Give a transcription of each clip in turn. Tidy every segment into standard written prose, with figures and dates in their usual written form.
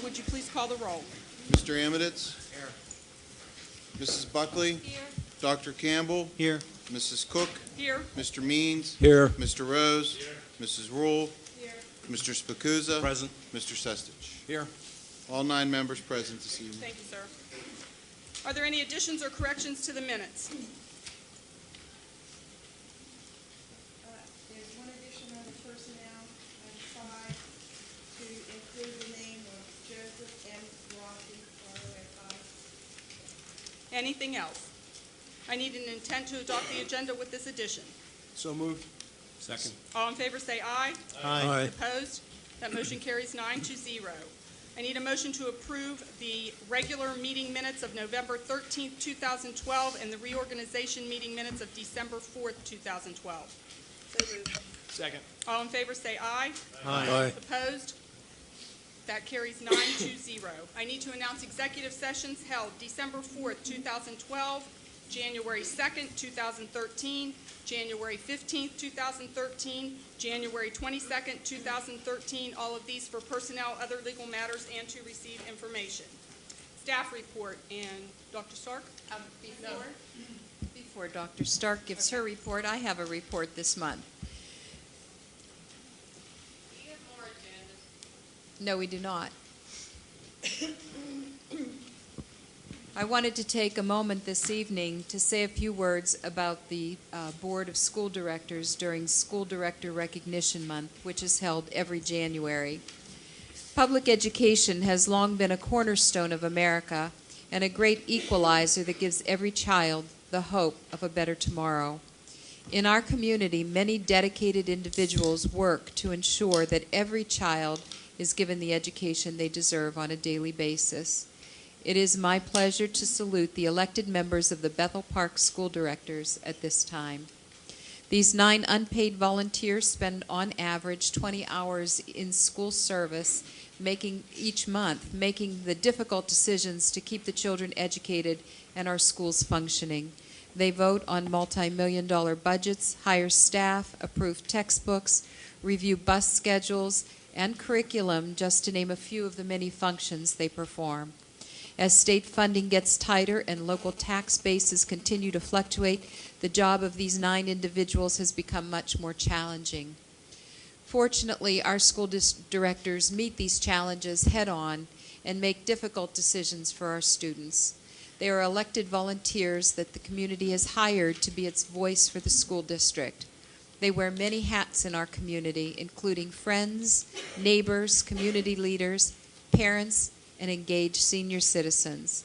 would you please call the roll? Mr. Amiditz? Here. Mrs. Buckley? Here. Dr. Campbell? Here. Mrs. Cook? Here. Mr. Means? Here. Mr. Rose? Here. Mrs. Rule? Here. Mr. Spacuzza? Present. Mr. Sestich? Here. All 9 members present this evening. Thank you, sir. Are there any additions or corrections to the minutes? There's one addition on the personnel, item 5, to include the name of Joseph M. Rossi, ROFI. Anything else? I need an intent to adopt the agenda with this addition. So moved. Second. All in favor say aye. Aye. Opposed? That motion carries 9-0. I need a motion to approve the regular meeting minutes of November 13th, 2012, and the reorganization meeting minutes of December 4th, 2012. So moved. Second. All in favor say aye. Aye. Opposed? That carries 9-0. I need to announce executive sessions held December 4th, 2012, January 2nd, 2013, January 15th, 2013, January 22nd, 2013, all of these for personnel, other legal matters, and to receive information. Staff report, and Dr. Stark? Before Dr. Stark gives her report, I have a report this month. Do you have more agendas? No, we do not. I wanted to take a moment this evening to say a few words about the Board of School Directors during School Director Recognition Month, which is held every January. Public education has long been a cornerstone of America and a great equalizer that gives every child the hope of a better tomorrow. In our community, many dedicated individuals work to ensure that every child is given the education they deserve on a daily basis. It is my pleasure to salute the elected members of the Bethel Park School Directors at this time. These 9 unpaid volunteers spend on average 20 hours in school service each month, making the difficult decisions to keep the children educated and our schools functioning. They vote on multi-million-dollar budgets, hire staff, approve textbooks, review bus schedules, and curriculum, just to name a few of the many functions they perform. As state funding gets tighter and local tax bases continue to fluctuate, the job of these 9 individuals has become much more challenging. Fortunately, our school directors meet these challenges head-on and make difficult decisions for our students. They are elected volunteers that the community has hired to be its voice for the school district. They wear many hats in our community, including friends, neighbors, community leaders, parents, and engaged senior citizens.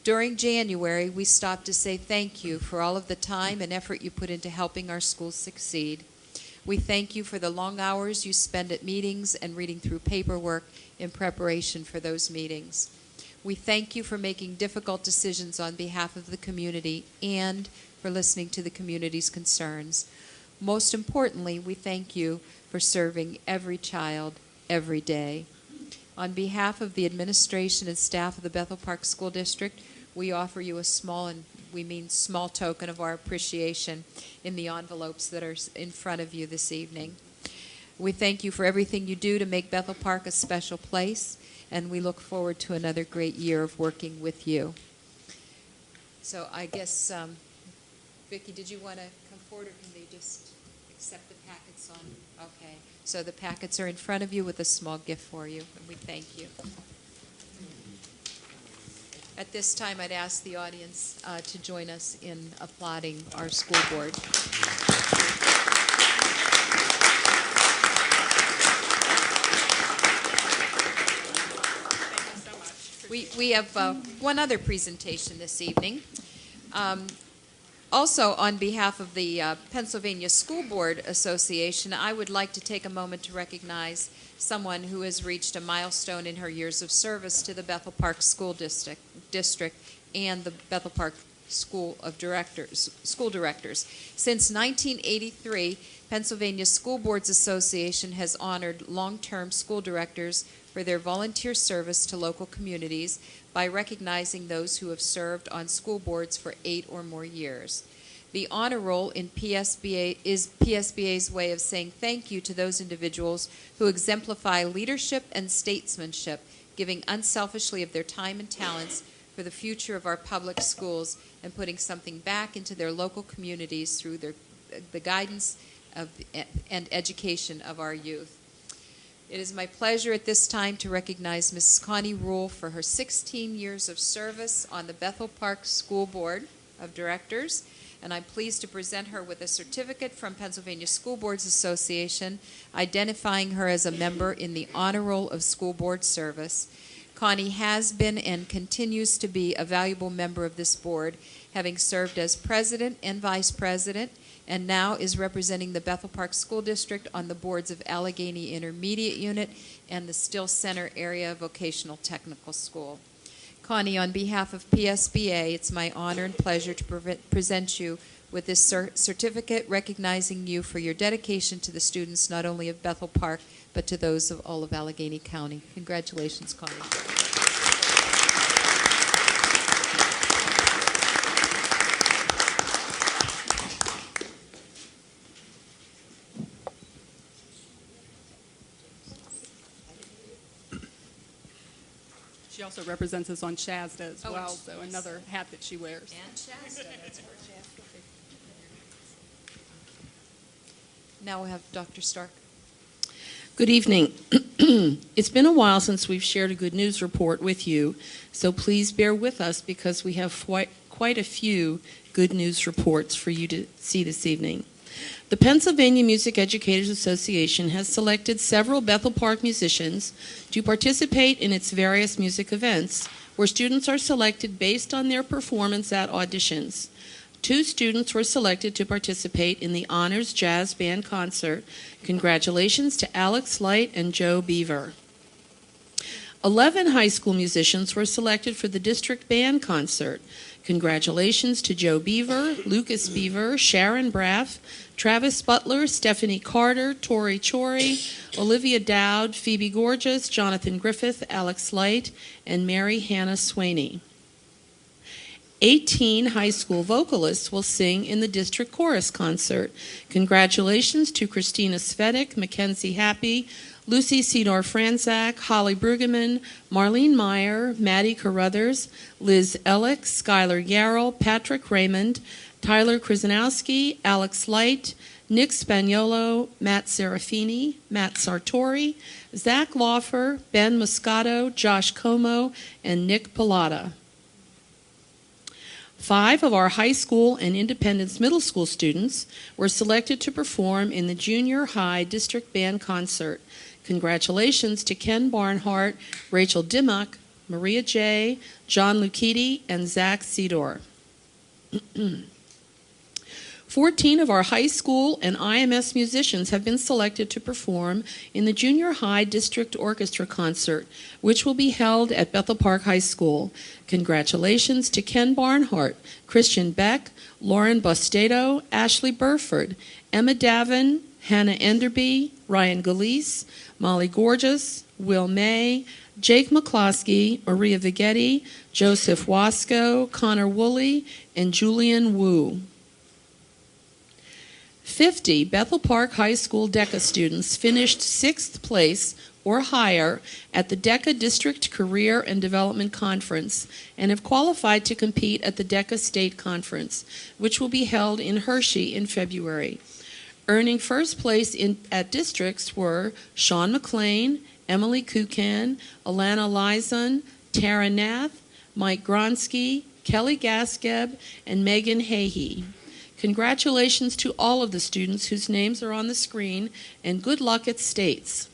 During January, we stopped to say thank you for all of the time and effort you put into helping our schools succeed. We thank you for the long hours you spend at meetings and reading through paperwork in preparation for those meetings. We thank you for making difficult decisions on behalf of the community and for listening to the community's concerns. Most importantly, we thank you for serving every child every day. On behalf of the administration and staff of the Bethel Park School District, we offer you a small, and we mean small, token of our appreciation in the envelopes that are in front of you this evening. We thank you for everything you do to make Bethel Park a special place, and we look forward to another great year of working with you. So I guess, Vicki, did you want to come forward, or can they just accept the packets on? Okay. So the packets are in front of you with a small gift for you, and we thank you. At this time, I'd ask the audience to join us in applauding our school board. Thank you so much. We have one other presentation this evening. Also, on behalf of the Pennsylvania School Board Association, I would like to take a moment to recognize someone who has reached a milestone in her years of service to the Bethel Park School District and the Bethel Park School Directors. Since 1983, Pennsylvania School Boards Association has honored long-term school directors for their volunteer service to local communities by recognizing those who have served on school boards for 8 or more years. The honor roll in PSBA is PSBA's way of saying thank you to those individuals who exemplify leadership and statesmanship giving unselfishly of their time and talents for the future of our public schools and putting something back into their local communities through the guidance and education of our youth. It is my pleasure at this time to recognize Mrs. Connie Rule for her 16 years of service on the Bethel Park School Board of Directors, and I'm pleased to present her with a certificate from Pennsylvania School Boards Association identifying her as a member in the Honor Roll of School Board Service. Connie has been and continues to be a valuable member of this board, having served as president and vice president, and now is representing the Bethel Park School District on the boards of Allegheny Intermediate Unit and the Still Center Area Vocational Technical School. Connie, on behalf of PSBA, it's my honor and pleasure to present you with this certificate recognizing you for your dedication to the students not only of Bethel Park, but to those of all of Allegheny County. Congratulations, Connie. She also represents us on Shasta as Oh, well, yes. so another hat that she wears. And Shasta, that's for Shasta. Now we have Dr. Stark. Good evening. It's been a while since we've shared a good news report with you, so please bear with us because we have quite a few good news reports for you to see this evening. The Pennsylvania Music Educators Association has selected several Bethel Park musicians to participate in its various music events, where students are selected based on their performance at auditions. 2 students were selected to participate in the Honors Jazz Band Concert. Congratulations to Alex Light and Joe Beaver. 11 high school musicians were selected for the District Band Concert. Congratulations to Joe Beaver, Lucas Beaver, Sharon Braff, Travis Butler, Stephanie Carter, Tori Chori, Olivia Dowd, Phoebe Gorgeous, Jonathan Griffith, Alex Light, and Mary Hannah Swaney. 18 high school vocalists will sing in the District Chorus Concert. Congratulations to Christina Svedik, Mackenzie Happy, Lucy Cedar-Franzak, Holly Brueggemann, Marlene Meyer, Maddie Carruthers, Liz Ellick, Skylar Yarrell, Patrick Raymond, Tyler Krasnowski, Alex Light, Nick Spaniolo, Matt Serafini, Matt Sartori, Zach Laufer, Ben Moscato, Josh Como, and Nick Pilata. 5 of our high school and Independence Middle School students were selected to perform in the Junior High District Band Concert. Congratulations to Ken Barnhart, Rachel Dimmock, Maria J., John Lucchiti, and Zach Sedor. 14 of our high school and IMS musicians have been selected to perform in the Junior High District Orchestra Concert, which will be held at Bethel Park High School. Congratulations to Ken Barnhart, Christian Beck, Lauren Bostato, Ashley Burford, Emma Davin, Hannah Enderby, Ryan Galise, Molly Gorgeous, Will May, Jake McCloskey, Maria Vighetti, Joseph Wasco, Connor Woolley, and Julian Wu. 50 Bethel Park High School DECA students finished 6th place or higher at the DECA District Career and Development Conference and have qualified to compete at the DECA State Conference, which will be held in Hershey in February. Earning first place at districts were Sean McLean, Emily Kukan, Alana Lizon, Tara Nath, Mike Gronsky, Kelly Gaskeb, and Megan Hahey. Congratulations to all of the students whose names are on the screen, and good luck at states.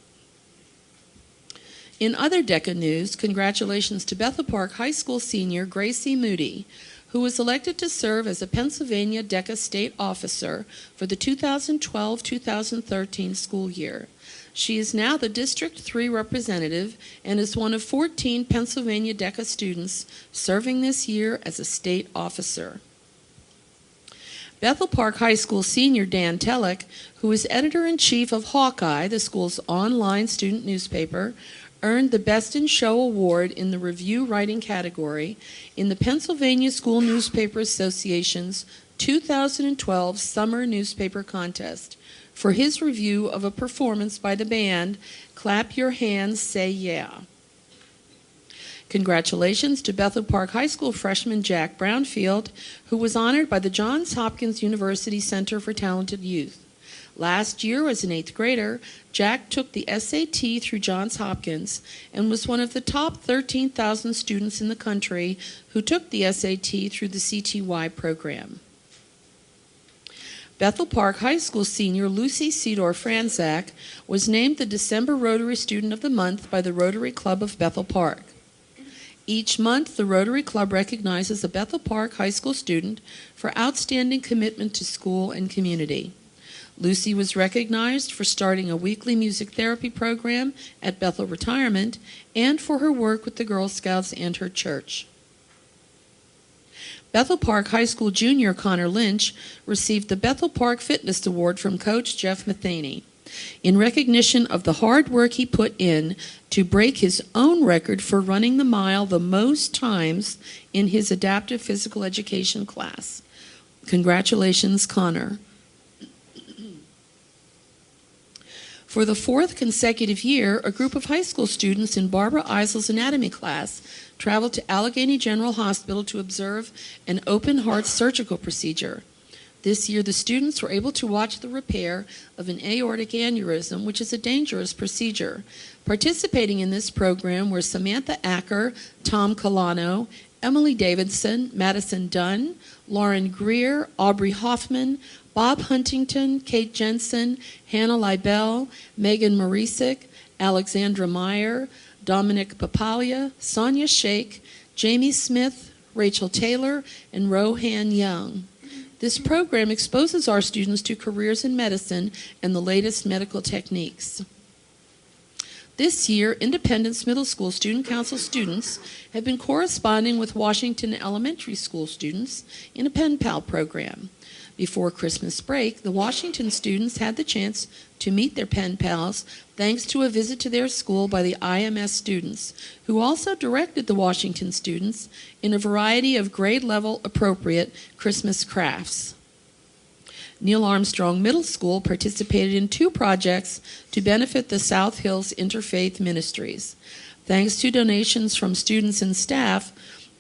In other DECA news, congratulations to Bethel Park High School senior Gracie Moody, who was elected to serve as a Pennsylvania DECA State Officer for the 2012-2013 school year. She is now the District 3 representative and is one of 14 Pennsylvania DECA students serving this year as a state officer. Bethel Park High School senior Dan Telek, who is editor-in-chief of Hawkeye, the school's online student newspaper, earned the Best in Show award in the review writing category in the Pennsylvania School Newspaper Association's 2012 Summer Newspaper Contest for his review of a performance by the band Clap Your Hands, Say Yeah. Congratulations to Bethel Park High School freshman Jack Brownfield, who was honored by the Johns Hopkins University Center for Talented Youth. Last year, as an 8th grader, Jack took the SAT through Johns Hopkins and was one of the top 13,000 students in the country who took the SAT through the CTY program. Bethel Park High School senior Lucy Cedar Franzak was named the December Rotary Student of the Month by the Rotary Club of Bethel Park. Each month, the Rotary Club recognizes a Bethel Park High School student for outstanding commitment to school and community. Lucy was recognized for starting a weekly music therapy program at Bethel Retirement and for her work with the Girl Scouts and her church. Bethel Park High School junior Connor Lynch received the Bethel Park Fitness Award from Coach Jeff Matheny in recognition of the hard work he put in to break his own record for running the mile the most times in his adaptive physical education class. Congratulations, Connor. For the 4th consecutive year, a group of high school students in Barbara Eisel's anatomy class traveled to Allegheny General Hospital to observe an open-heart surgical procedure. This year, the students were able to watch the repair of an aortic aneurysm, which is a dangerous procedure. Participating in this program were Samantha Acker, Tom Colano, Emily Davidson, Madison Dunn, Lauren Greer, Aubrey Hoffman, Bob Huntington, Kate Jensen, Hannah Leibel, Megan Marisic, Alexandra Meyer, Dominic Papalia, Sonia Shake, Jamie Smith, Rachel Taylor, and Rohan Young. This program exposes our students to careers in medicine and the latest medical techniques. This year, Independence Middle School Student Council students have been corresponding with Washington Elementary School students in a Pen Pal program. Before Christmas break, the Washington students had the chance to meet their pen pals thanks to a visit to their school by the IMS students, who also directed the Washington students in a variety of grade-level appropriate Christmas crafts. Neil Armstrong Middle School participated in 2 projects to benefit the South Hills Interfaith Ministries. Thanks to donations from students and staff,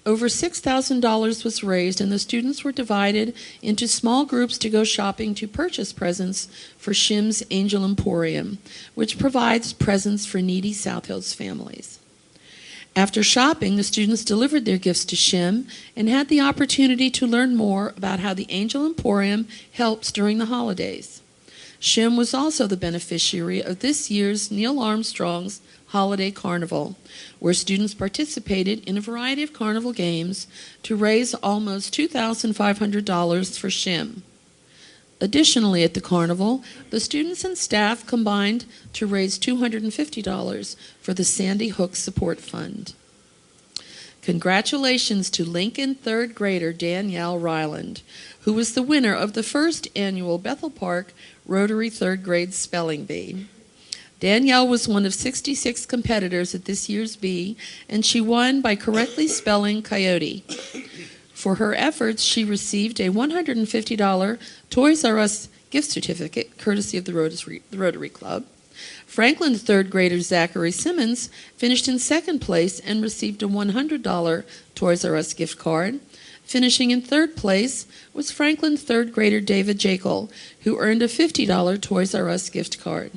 over $6,000 was raised, and the students were divided into small groups to go shopping to purchase presents for Shim's Angel Emporium, which provides presents for needy South Hills families. After shopping, the students delivered their gifts to Shim and had the opportunity to learn more about how the Angel Emporium helps during the holidays. Shim was also the beneficiary of this year's Neil Armstrong's Holiday Carnival, where students participated in a variety of carnival games to raise almost $2,500 for Shim. Additionally, at the carnival, the students and staff combined to raise $250 for the Sandy Hook Support Fund. Congratulations to Lincoln 3rd grader Danielle Ryland, who was the winner of the first annual Bethel Park Rotary 3rd grade spelling bee. Danielle was one of 66 competitors at this year's bee, and she won by correctly spelling coyote. For her efforts, she received a $150 Toys R Us gift certificate, courtesy of the Rotary Club. Franklin 3rd grader Zachary Simmons finished in 2nd place and received a $100 Toys R Us gift card. Finishing in 3rd place was Franklin 3rd grader David Jekyll, who earned a $50 Toys R Us gift card.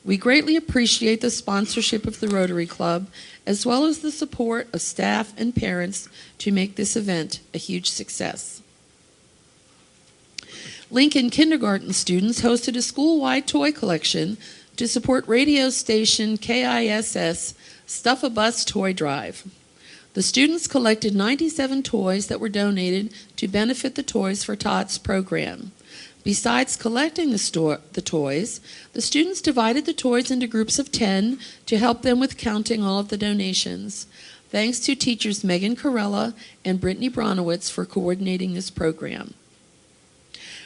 We greatly appreciate the sponsorship of the Rotary Club, as well as the support of staff and parents to make this event a huge success. Lincoln kindergarten students hosted a school-wide toy collection to support radio station KISS Stuff a Bus Toy Drive. The students collected 97 toys that were donated to benefit the Toys for Tots program. Besides collecting the toys, the students divided the toys into groups of 10 to help them with counting all of the donations. Thanks to teachers Megan Corella and Brittany Bronowitz for coordinating this program.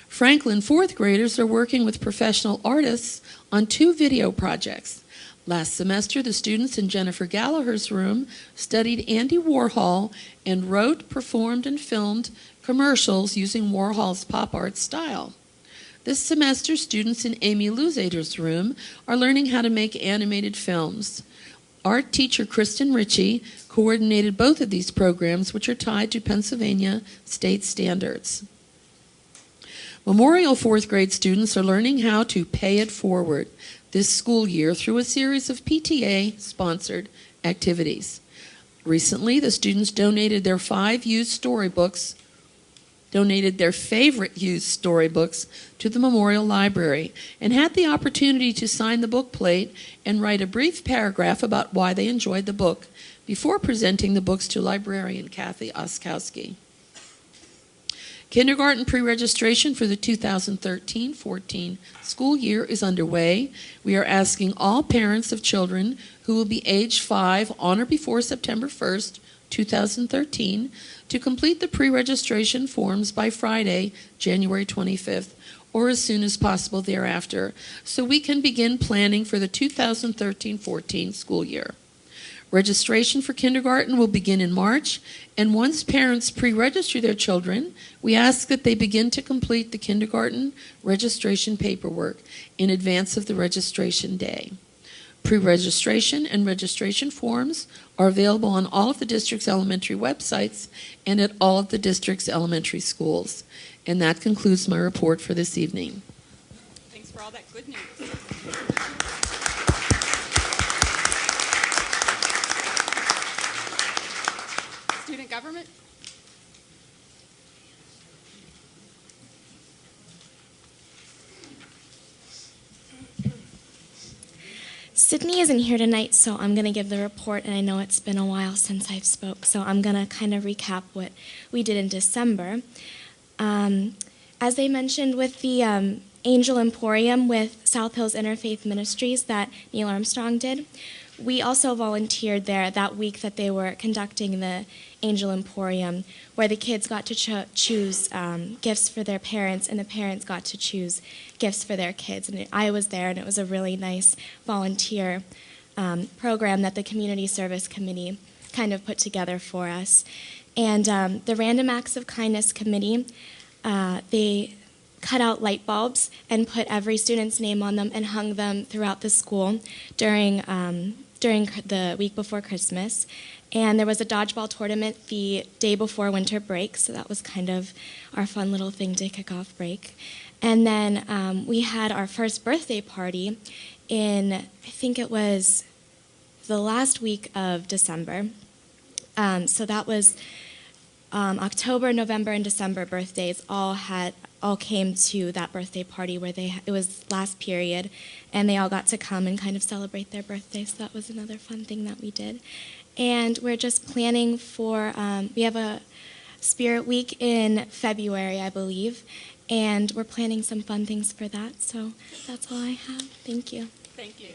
Franklin 4th graders are working with professional artists on 2 video projects. Last semester, the students in Jennifer Gallagher's room studied Andy Warhol and wrote, performed, and filmed commercials using Warhol's pop art style. This semester, students in Amy Luzader's room are learning how to make animated films. Art teacher Kristen Ritchie coordinated both of these programs, which are tied to Pennsylvania state standards. Memorial fourth grade students are learning how to pay it forward this school year through a series of PTA-sponsored activities. Recently, the students donated their favorite used storybooks to the Memorial Library and had the opportunity to sign the book plate and write a brief paragraph about why they enjoyed the book before presenting the books to librarian Kathy Oskowski. Kindergarten pre-registration for the 2013-14 school year is underway. We are asking all parents of children who will be age 5 on or before September 1st, 2013, to complete the pre-registration forms by Friday, January 25th, or as soon as possible thereafter, so we can begin planning for the 2013-14 school year. Registration for kindergarten will begin in March, and once parents pre-register their children, we ask that they begin to complete the kindergarten registration paperwork in advance of the registration day. Pre-registration and registration forms are available on all of the district's elementary websites and at all of the district's elementary schools. And that concludes my report for this evening. Thanks for all that good news. Student government? Sydney isn't here tonight, so I'm going to give the report, and I know it's been a while since I've spoke, so I'm going to kind of recap what we did in December. As they mentioned with the Angel Emporium with South Hills Interfaith Ministries that Neil Armstrong did, we also volunteered there that week that they were conducting the Angel Emporium, where the kids got to choose gifts for their parents, and the parents got to choose gifts for their kids. And I was there, and it was a really nice volunteer program that the Community Service Committee kind of put together for us. And the Random Acts of Kindness Committee, they cut out light bulbs and put every student's name on them and hung them throughout the school during the week before Christmas. And there was a dodgeball tournament the day before winter break, so that was kind of our fun little thing to kick off break. And then we had our first birthday party in, I think it was the last week of December. So that was October, November, and December birthdays all came to that birthday party where it was last period, and they all got to come and kind of celebrate their birthday. So that was another fun thing that we did. And we're just planning for, we have a Spirit Week in February, I believe, and we're planning some fun things for that. So that's all I have. Thank you. Thank you.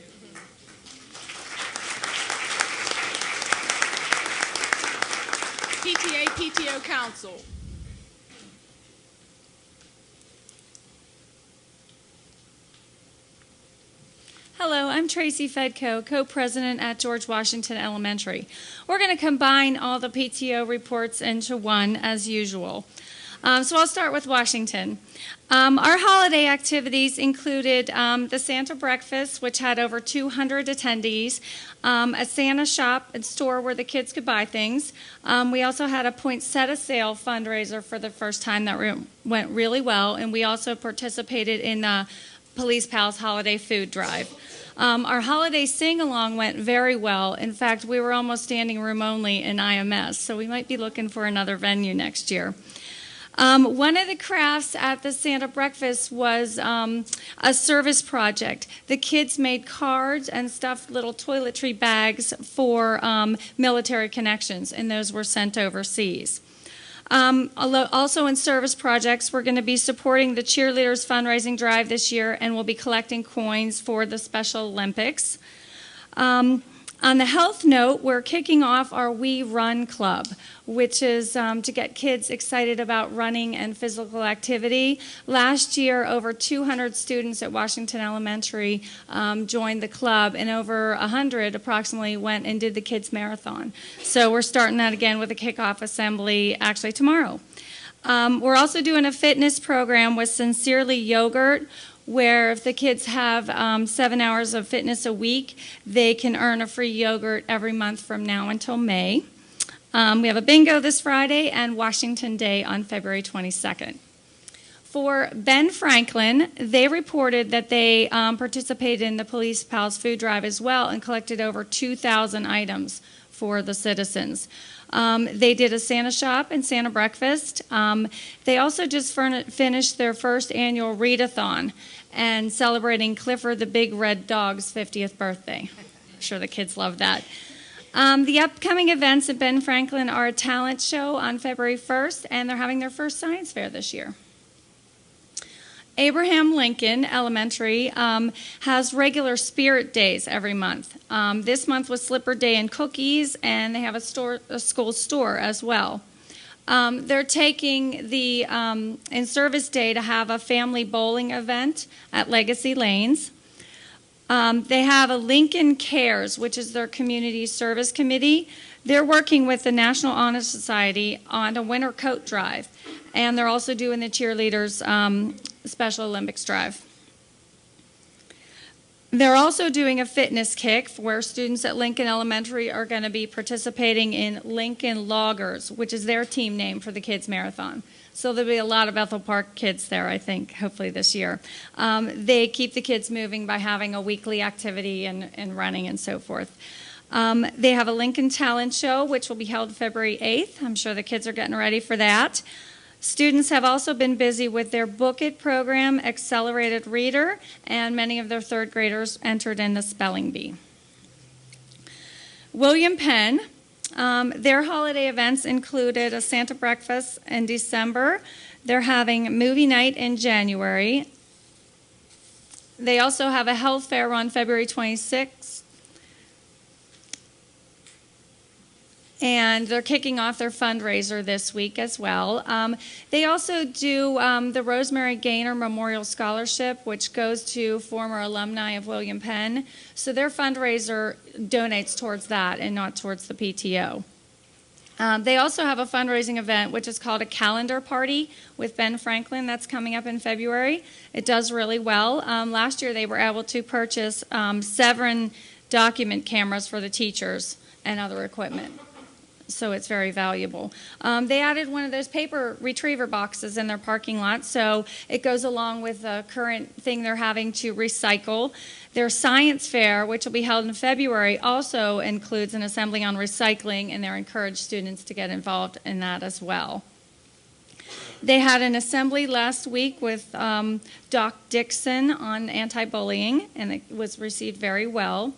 PTA, PTO Council. Hello, I'm Tracy Fedko, co-president at George Washington Elementary. We're going to combine all the PTO reports into one as usual. So I'll start with Washington. Our holiday activities included the Santa Breakfast, which had over 200 attendees, a Santa shop and store where the kids could buy things. We also had a poinsettia sale fundraiser for the first time that went really well, and we also participated in Police Pals Holiday Food Drive. Our holiday sing-along went very well. In fact, we were almost standing room only in IMS, so we might be looking for another venue next year. One of the crafts at the Santa Breakfast was a service project. The kids made cards and stuffed little toiletry bags for military connections, and those were sent overseas. Also in service projects, we're going to be supporting the cheerleaders fundraising drive this year, and we'll be collecting coins for the Special Olympics. On the health note, we're kicking off our We Run Club, which is to get kids excited about running and physical activity. Last year, over 200 students at Washington Elementary joined the club, and over 100 approximately went and did the Kids Marathon. So we're starting that again with a kickoff assembly actually tomorrow. We're also doing a fitness program with Sincerely Yogurt, where if the kids have 7 hours of fitness a week, they can earn a free yogurt every month from now until May. We have a bingo this Friday and Washington Day on February 22nd. For Ben Franklin, they reported that they participated in the Police Pals food drive as well and collected over 2,000 items for the citizens. They did a Santa shop and Santa breakfast. They also just finished their first annual readathon and celebrating Clifford the Big Red Dog's 50th birthday. I'm sure the kids love that. The upcoming events at Ben Franklin are a talent show on February 1st, and they're having their first science fair this year. Abraham Lincoln Elementary has regular spirit days every month. This month was Slipper Day and cookies, and they have a school store as well. They're taking the in-service day to have a family bowling event at Legacy Lanes. They have a Lincoln Cares, which is their community service committee. They're working with the National Honor Society on a winter coat drive, and they're also doing the cheerleaders' Special Olympics drive. They're also doing a fitness kick where students at Lincoln Elementary are going to be participating in Lincoln Loggers, which is their team name for the kids' marathon. So there'll be a lot of Bethel Park kids there, I think, hopefully this year. They keep the kids moving by having a weekly activity and running and so forth. They have a Lincoln Talent Show, which will be held February 8th. I'm sure the kids are getting ready for that. Students have also been busy with their Book It program, Accelerated Reader, and many of their third graders entered in the spelling bee. William Penn, their holiday events included a Santa breakfast in December. They're having movie night in January. They also have a health fair on February 26th. And they're kicking off their fundraiser this week as well. They also do the Rosemary Gaynor Memorial Scholarship, which goes to former alumni of William Penn. So their fundraiser donates towards that and not towards the PTO. They also have a fundraising event, which is called a calendar party with Ben Franklin. That's coming up in February. It does really well. Last year, they were able to purchase 7 document cameras for the teachers and other equipment. So it's very valuable. They added one of those paper retriever boxes in their parking lot, so it goes along with the current thing they're having to recycle. Their science fair, which will be held in February, also includes an assembly on recycling, and they're encouraged students to get involved in that as well. They had an assembly last week with Doc Dixon on anti-bullying, and it was received very well.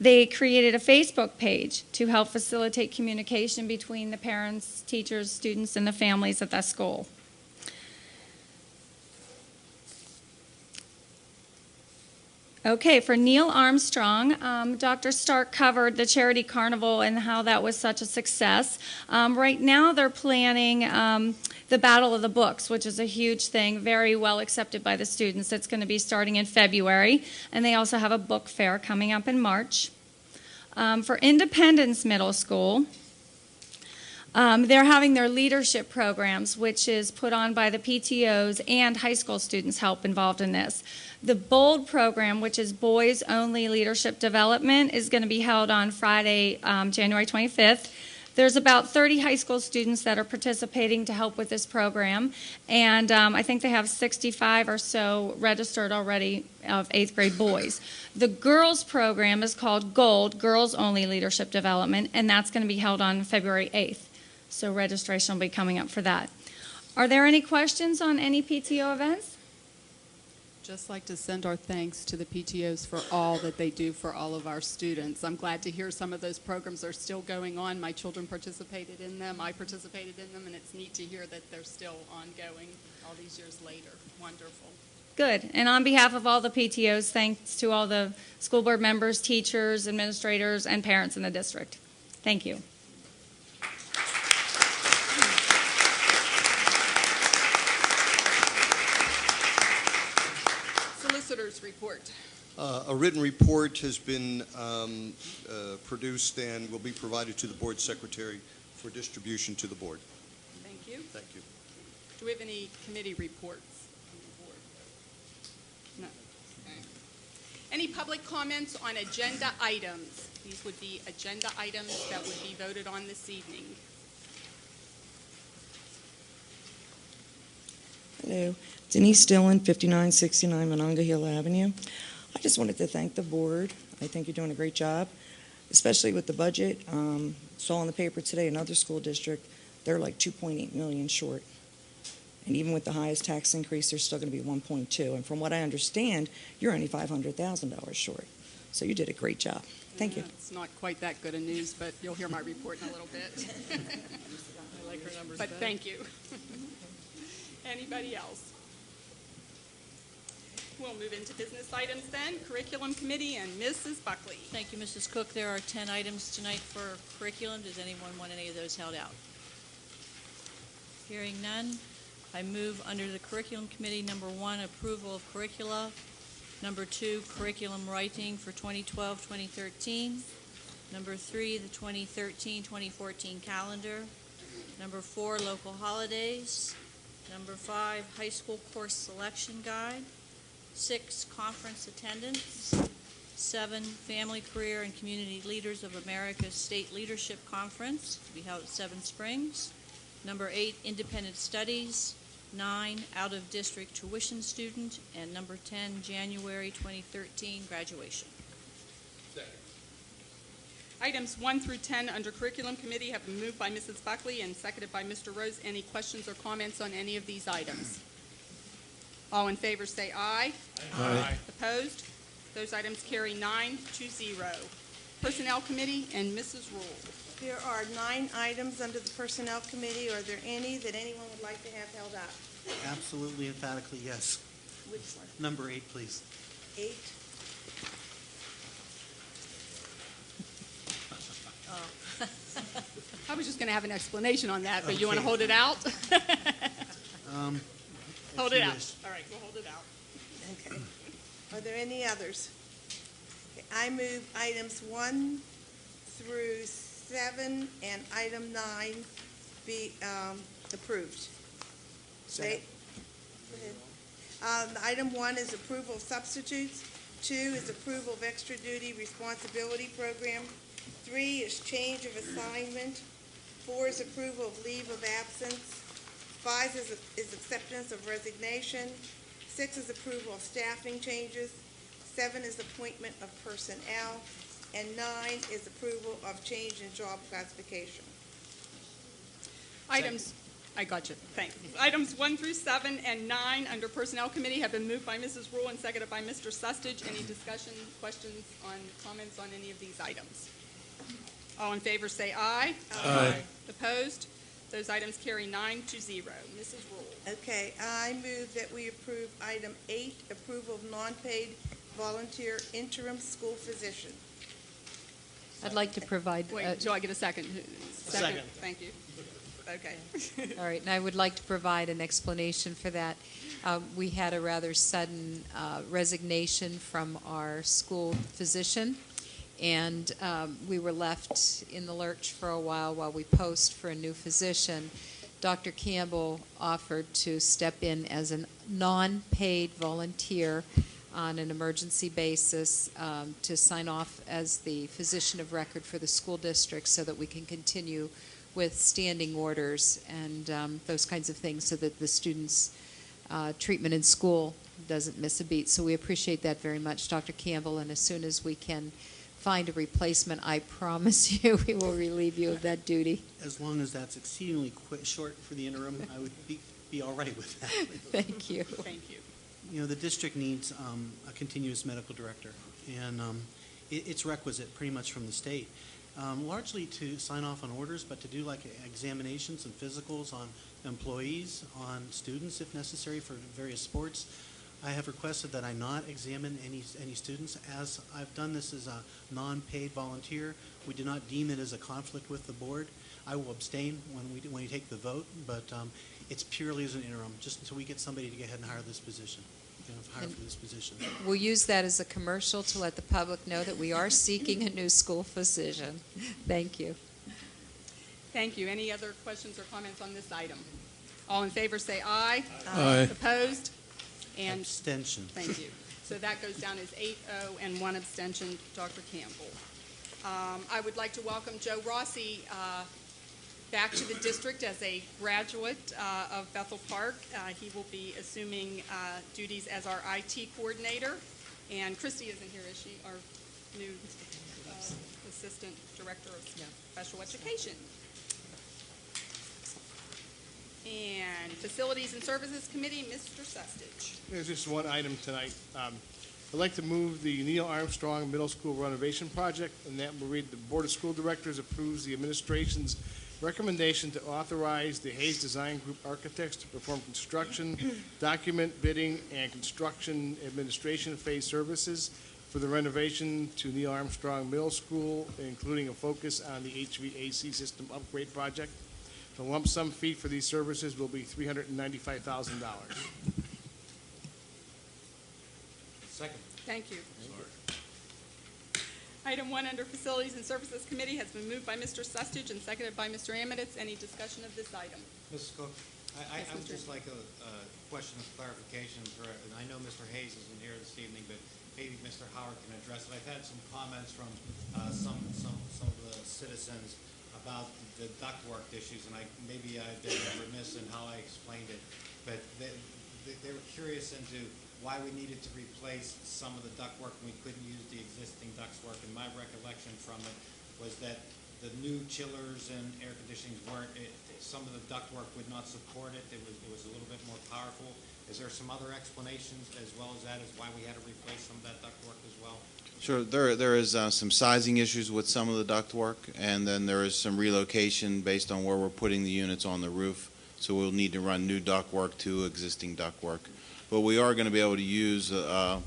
They created a Facebook page to help facilitate communication between the parents, teachers, students, and the families at that school. Okay, for Neil Armstrong, Dr. Stark covered the Charity Carnival and how that was such a success. Right now they're planning the Battle of the Books, which is a huge thing, very well accepted by the students. It's going to be starting in February, and they also have a book fair coming up in March. For Independence Middle School, they're having their leadership programs, which is put on by the PTOs, and high school students help involved in this. The BOLD program, which is Boys Only Leadership Development, is going to be held on Friday, January 25th. There's about 30 high school students that are participating to help with this program, and I think they have 65 or so registered already of 8th grade boys. The girls program is called GOLD, Girls Only Leadership Development, and that's going to be held on February 8th. So registration will be coming up for that. Are there any questions on any PTO events? Just like to send our thanks to the PTOs for all that they do for all of our students. I'm glad to hear some of those programs are still going on. My children participated in them. I participated in them, and it's neat to hear that they're still ongoing all these years later. Wonderful. Good. And on behalf of all the PTOs, thanks to all the school board members, teachers, administrators, and parents in the district. Thank you. Solicitor's report. A written report has been produced and will be provided to the board secretary for distribution to the board. Thank you. Thank you. Do we have any committee reports on the board? No. Okay. Any public comments on agenda items? These would be agenda items that would be voted on this evening. Hello, Denise Dillon, 5969 Monongahela Avenue. I just wanted to thank the board. I think you're doing a great job, especially with the budget. Saw in the paper today, another school district, they're like 2.8 million short. And even with the highest tax increase, they're still going to be 1.2. And from what I understand, you're only $500,000 short. So you did a great job. Thank you. It's not quite that good a news, but you'll hear my report in a little bit. I like her numbers But better. thank you. Anybody else? We'll move into business items then. Curriculum Committee and Mrs. Buckley. Thank you, Mrs. Cook. There are 10 items tonight for curriculum. Does anyone want any of those held out? Hearing none, I move under the Curriculum Committee, number 1, approval of curricula. Number 2, curriculum writing for 2012-2013. Number 3, the 2013-2014 calendar. Number 4, local holidays. Number 5, high school course selection guide. 6, conference attendance. 7, Family, Career, and Community Leaders of America's State Leadership Conference, to be held at Seven Springs. Number 8, independent studies. 9, out-of-district tuition student. And number 10, January 2013 graduation. Items 1 through 10 under Curriculum Committee have been moved by Mrs. Buckley and seconded by Mr. Rose. Any questions or comments on any of these items? All in favor say aye. Aye. Opposed? Those items carry 9-0. Personnel Committee and Mrs. Rule. There are 9 items under the Personnel Committee. Are there any that anyone would like to have held up? Absolutely, emphatically, yes. Which one? Number 8, please. 8? I was just going to have an explanation on that, but you want to hold it out? Hold if it you out. wish. All right, we'll hold it out. Okay. Are there any others? Okay, I move items 1 through 7 and item 9 be approved. Second. Go ahead. Item 1 is approval of substitutes. 2 is approval of extra duty responsibility program. 3 is change of assignment. 4 is approval of leave of absence. 5 is acceptance of resignation. 6 is approval of staffing changes. 7 is appointment of personnel. And 9 is approval of change in job classification. Items, I got you, thanks. Items 1 through 7 and 9 under Personnel Committee have been moved by Mrs. Rule and seconded by Mr. Sustich. Any discussion, questions, comments on any of these items? All in favor say aye. Aye. Opposed? Those items carry 9-0. Mrs. Rule. Okay, I move that we approve item 8, approval of non-paid volunteer interim school physician. I'd like to provide, Wait, do I get a second? Second. Thank you. Okay. all right, and I would like to provide an explanation for that. We had a rather sudden resignation from our school physician, and we were left in the lurch for a while we post for a new physician. Dr. Campbell offered to step in as a non-paid volunteer on an emergency basis to sign off as the physician of record for the school district so that we can continue with standing orders and those kinds of things so that the students' treatment in school doesn't miss a beat. So we appreciate that very much, Dr. Campbell, and as soon as we can find a replacement, I promise you we will relieve you of that duty. As long as that's exceedingly short for the interim, I would be all right with that. Thank you. Thank you. You know, the district needs a continuous medical director, and it's requisite pretty much from the state, largely to sign off on orders, but to do like examinations and physicals on employees, on students if necessary for various sports. I have requested that I not examine any students, as I've done this as a non-paid volunteer. We do not deem it as a conflict with the board. I will abstain when you take the vote, but it's purely as an interim, just until we get somebody to go ahead and hire this position, hire for this position. We'll use that as a commercial to let the public know that we are seeking a new school physician. Thank you. Thank you. Any other questions or comments on this item? All in favor say aye. Aye. Opposed? And Abstention. thank you. So that goes down as 8-0 and 1 abstention, Dr. Campbell. I would like to welcome Joe Rossi back to the district as a graduate of Bethel Park. He will be assuming duties as our IT coordinator. And Christy isn't here, is she? Our new Assistant Director of Special Education. And Facilities and Services Committee, Mr. Sestich. There's just one item tonight. I'd like to move the Neil Armstrong Middle School renovation project, and that will read: the Board of School Directors approves the administration's recommendation to authorize the Hayes Design Group architects to perform construction, document, bidding, and construction administration phase services for the renovation to Neil Armstrong Middle School, including a focus on the HVAC system upgrade project. The lump sum fee for these services will be $395,000. Second. Thank you. Item 1 under Facilities and Services Committee has been moved by Mr. Sestich and seconded by Mr. Amaditz. Any discussion of this item? Mrs. Cook, I Yes, would Mr. just like a question of clarification. And I know Mr. Hayes isn't here this evening, but maybe Mr. Howard can address it. I've had some comments from some of the citizens about the ductwork issues, and maybe I've been remiss in how I explained it. But they were curious into why we needed to replace some of the ductwork and we couldn't use the existing ductwork. And my recollection from it was that the new chillers and air conditionings some of the ductwork would not support it. It was a little bit more powerful. Is there some other explanations as well as that, as why we had to replace some of that ductwork as well? Sure, there is some sizing issues with some of the ductwork, and then there is some relocation based on where we're putting the units on the roof. So we'll need to run new ductwork to existing ductwork. But we are going to be able to use a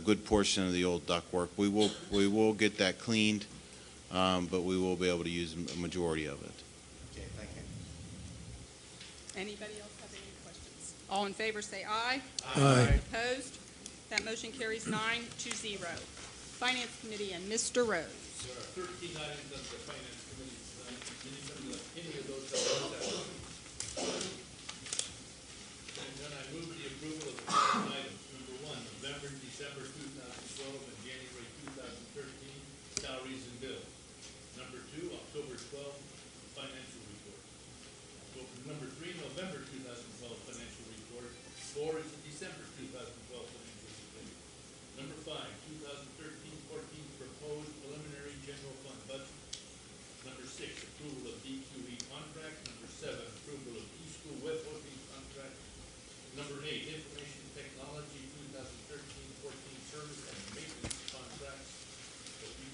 good portion of the old ductwork. We will get that cleaned, but we will be able to use a majority of it. Okay, thank you. Anybody else have any questions? All in favor say aye. Aye. Opposed? That motion carries 9-0. Finance Committee and Mr. Rose. There are 13 items of the Finance Committee tonight. Any of those that and then I move the approval of the following items. Number 1, November, December 2012, and January 2013 salaries and bills. Number 2, October 12th financial report. Number 3, November 2012 financial report. 4 is the December 2012 financial report. Number 5, 2013-14 proposed preliminary general fund budget. Number 6, approval of DQE contract. Number 7, approval of e-school web hosting contract. Number 8, information technology 2013-14 service and maintenance contracts.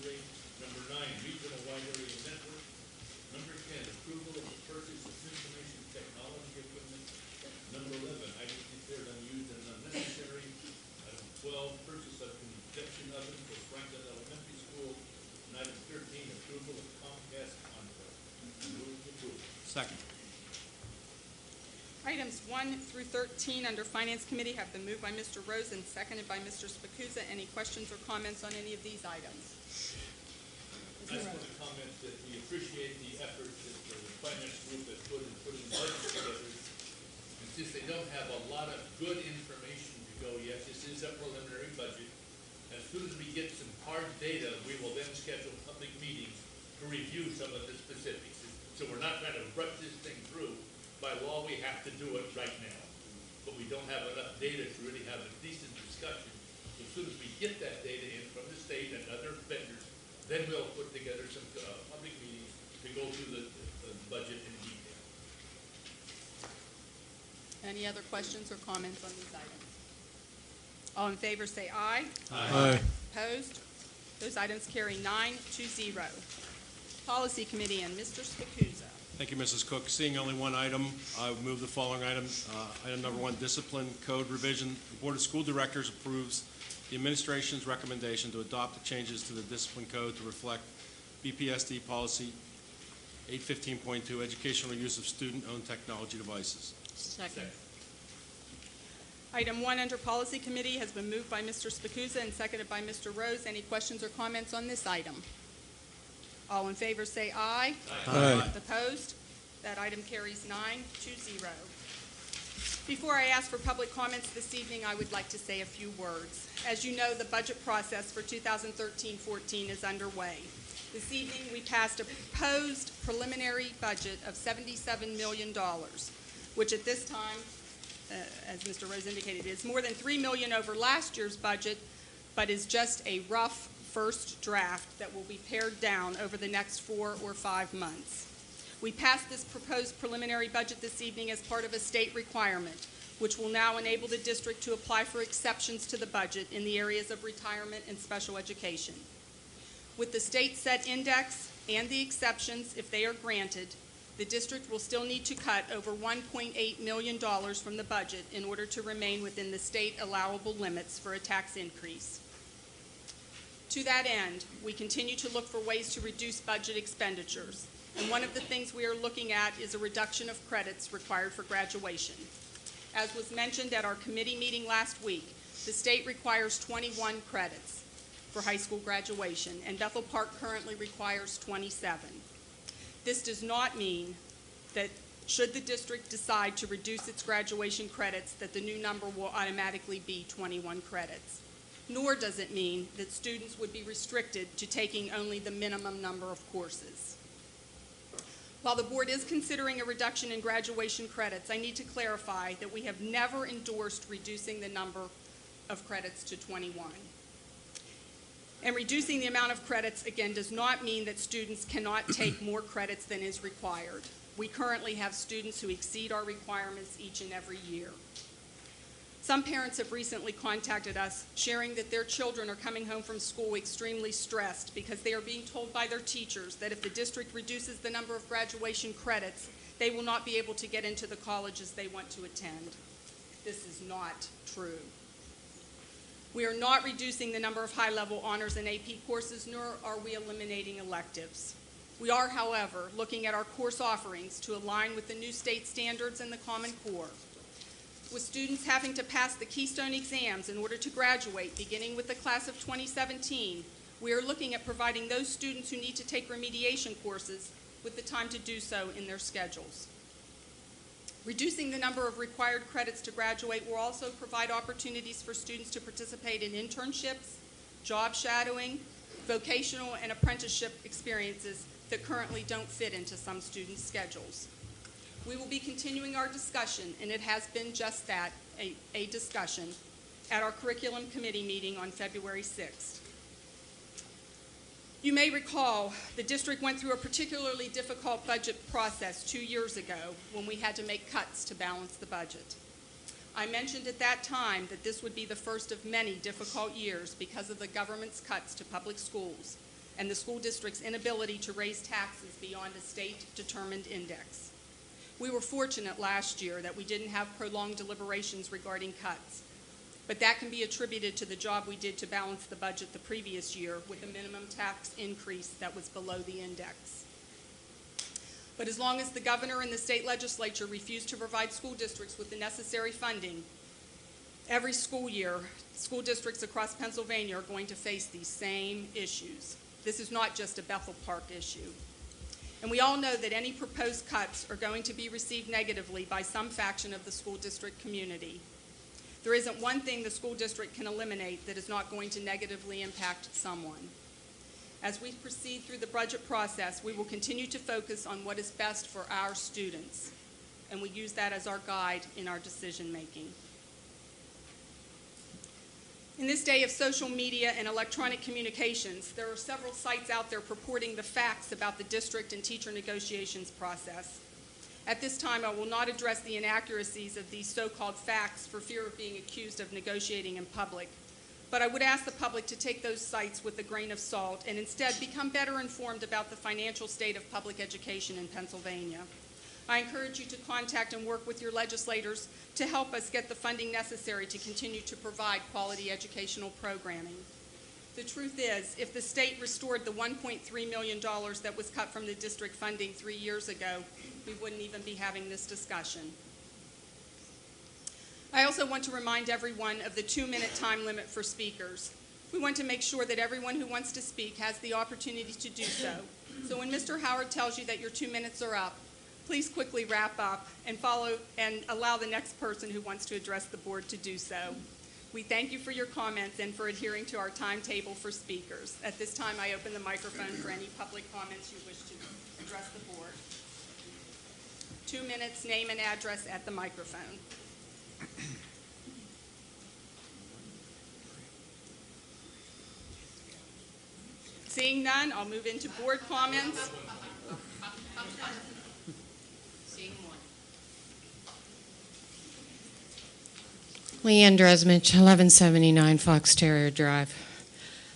rate. Number 9, regional wide area network. Number 10, approval of the purchase of information technology equipment. Number 11, items declared unused and unnecessary. Item 12, purchase of convection oven for Franklin Elementary School. And item 13, approval of Comcast contract. Move approval. Second. Items 1 through 13 under Finance Committee have been moved by Mr. Rose and seconded by Mr. Spacuzza. Any questions or comments on any of these items? I just want to comment that we appreciate the effort that the finance group has put in putting the budget together. And since they don't have a lot of good information to go yet, this is a preliminary budget. As soon as we get some hard data, we will then schedule public meetings to review some of the specifics. So we're not trying to rush this thing through. By law, we have to do it right now. But we don't have enough data to really have a decent discussion. As soon as we get that data in from the state and other vendors, then we'll put together some public meetings to go through the budget in detail. Any other questions or comments on these items? All in favor say aye. Aye. Opposed? Those items carry 9-0. Policy Committee and Mr. Spacuzza. Thank you, Mrs. Cook. Seeing only one item, I would move the following item. Item number 1, discipline code revision. The Board of School Directors approves the administration's recommendation to adopt the changes to the discipline code to reflect BPSD policy 815.2, educational use of student-owned technology devices. Second. Item 1 under Policy Committee has been moved by Mr. Spacuzza and seconded by Mr. Rose. Any questions or comments on this item? All in favor say aye. Aye. Opposed? That item carries 9-0. Before I ask for public comments this evening, I would like to say a few words. As you know, the budget process for 2013-14 is underway. This evening, we passed a proposed preliminary budget of $77 million, which at this time, as Mr. Rose indicated, is more than $3 million over last year's budget, but is just a rough first draft that will be pared down over the next 4 or 5 months. We passed this proposed preliminary budget this evening as part of a state requirement, which will now enable the district to apply for exceptions to the budget in the areas of retirement and special education. With the state set index and the exceptions, if they are granted, the district will still need to cut over $1.8 million from the budget in order to remain within the state allowable limits for a tax increase. To that end, we continue to look for ways to reduce budget expenditures. And one of the things we are looking at is a reduction of credits required for graduation. As was mentioned at our committee meeting last week, the state requires 21 credits for high school graduation, and Bethel Park currently requires 27. This does not mean that should the district decide to reduce its graduation credits, that the new number will automatically be 21 credits. Nor does it mean that students would be restricted to taking only the minimum number of courses. While the board is considering a reduction in graduation credits, I need to clarify that we have never endorsed reducing the number of credits to 21. And reducing the amount of credits, again, does not mean that students cannot take more credits than is required. We currently have students who exceed our requirements each and every year. Some parents have recently contacted us sharing that their children are coming home from school extremely stressed because they are being told by their teachers that if the district reduces the number of graduation credits, they will not be able to get into the colleges they want to attend. This is not true. We are not reducing the number of high-level honors and AP courses, nor are we eliminating electives. We are, however, looking at our course offerings to align with the new state standards and the Common Core. With students having to pass the Keystone exams in order to graduate, beginning with the class of 2017, we are looking at providing those students who need to take remediation courses with the time to do so in their schedules. Reducing the number of required credits to graduate will also provide opportunities for students to participate in internships, job shadowing, vocational and apprenticeship experiences that currently don't fit into some students' schedules. We will be continuing our discussion, and it has been just that, a discussion, at our curriculum committee meeting on February 6th. You may recall the district went through a particularly difficult budget process 2 years ago when we had to make cuts to balance the budget. I mentioned at that time that this would be the first of many difficult years because of the government's cuts to public schools and the school district's inability to raise taxes beyond a state-determined index. We were fortunate last year that we didn't have prolonged deliberations regarding cuts, but that can be attributed to the job we did to balance the budget the previous year with a minimum tax increase that was below the index. But as long as the governor and the state legislature refuse to provide school districts with the necessary funding, every school year, school districts across Pennsylvania are going to face these same issues. This is not just a Bethel Park issue. And we all know that any proposed cuts are going to be received negatively by some faction of the school district community. There isn't one thing the school district can eliminate that is not going to negatively impact someone. As we proceed through the budget process, we will continue to focus on what is best for our students, and we use that as our guide in our decision making. In this day of social media and electronic communications, there are several sites out there purporting the facts about the district and teacher negotiations process. At this time, I will not address the inaccuracies of these so-called facts for fear of being accused of negotiating in public, but I would ask the public to take those sites with a grain of salt and instead become better informed about the financial state of public education in Pennsylvania. I encourage you to contact and work with your legislators to help us get the funding necessary to continue to provide quality educational programming. The truth is, if the state restored the $1.3 million that was cut from the district funding 3 years ago, we wouldn't even be having this discussion. I also want to remind everyone of the 2-minute time limit for speakers. We want to make sure that everyone who wants to speak has the opportunity to do so. So when Mr. Howard tells you that your 2 minutes are up, please quickly wrap up and allow the next person who wants to address the board to do so. We thank you for your comments and for adhering to our timetable for speakers. At this time, I open the microphone for any public comments you wish to address the board. 2 minutes, name and address at the microphone. Seeing none, I'll move into board comments. Leanne Dresmich, 1179 Fox Terrier Drive.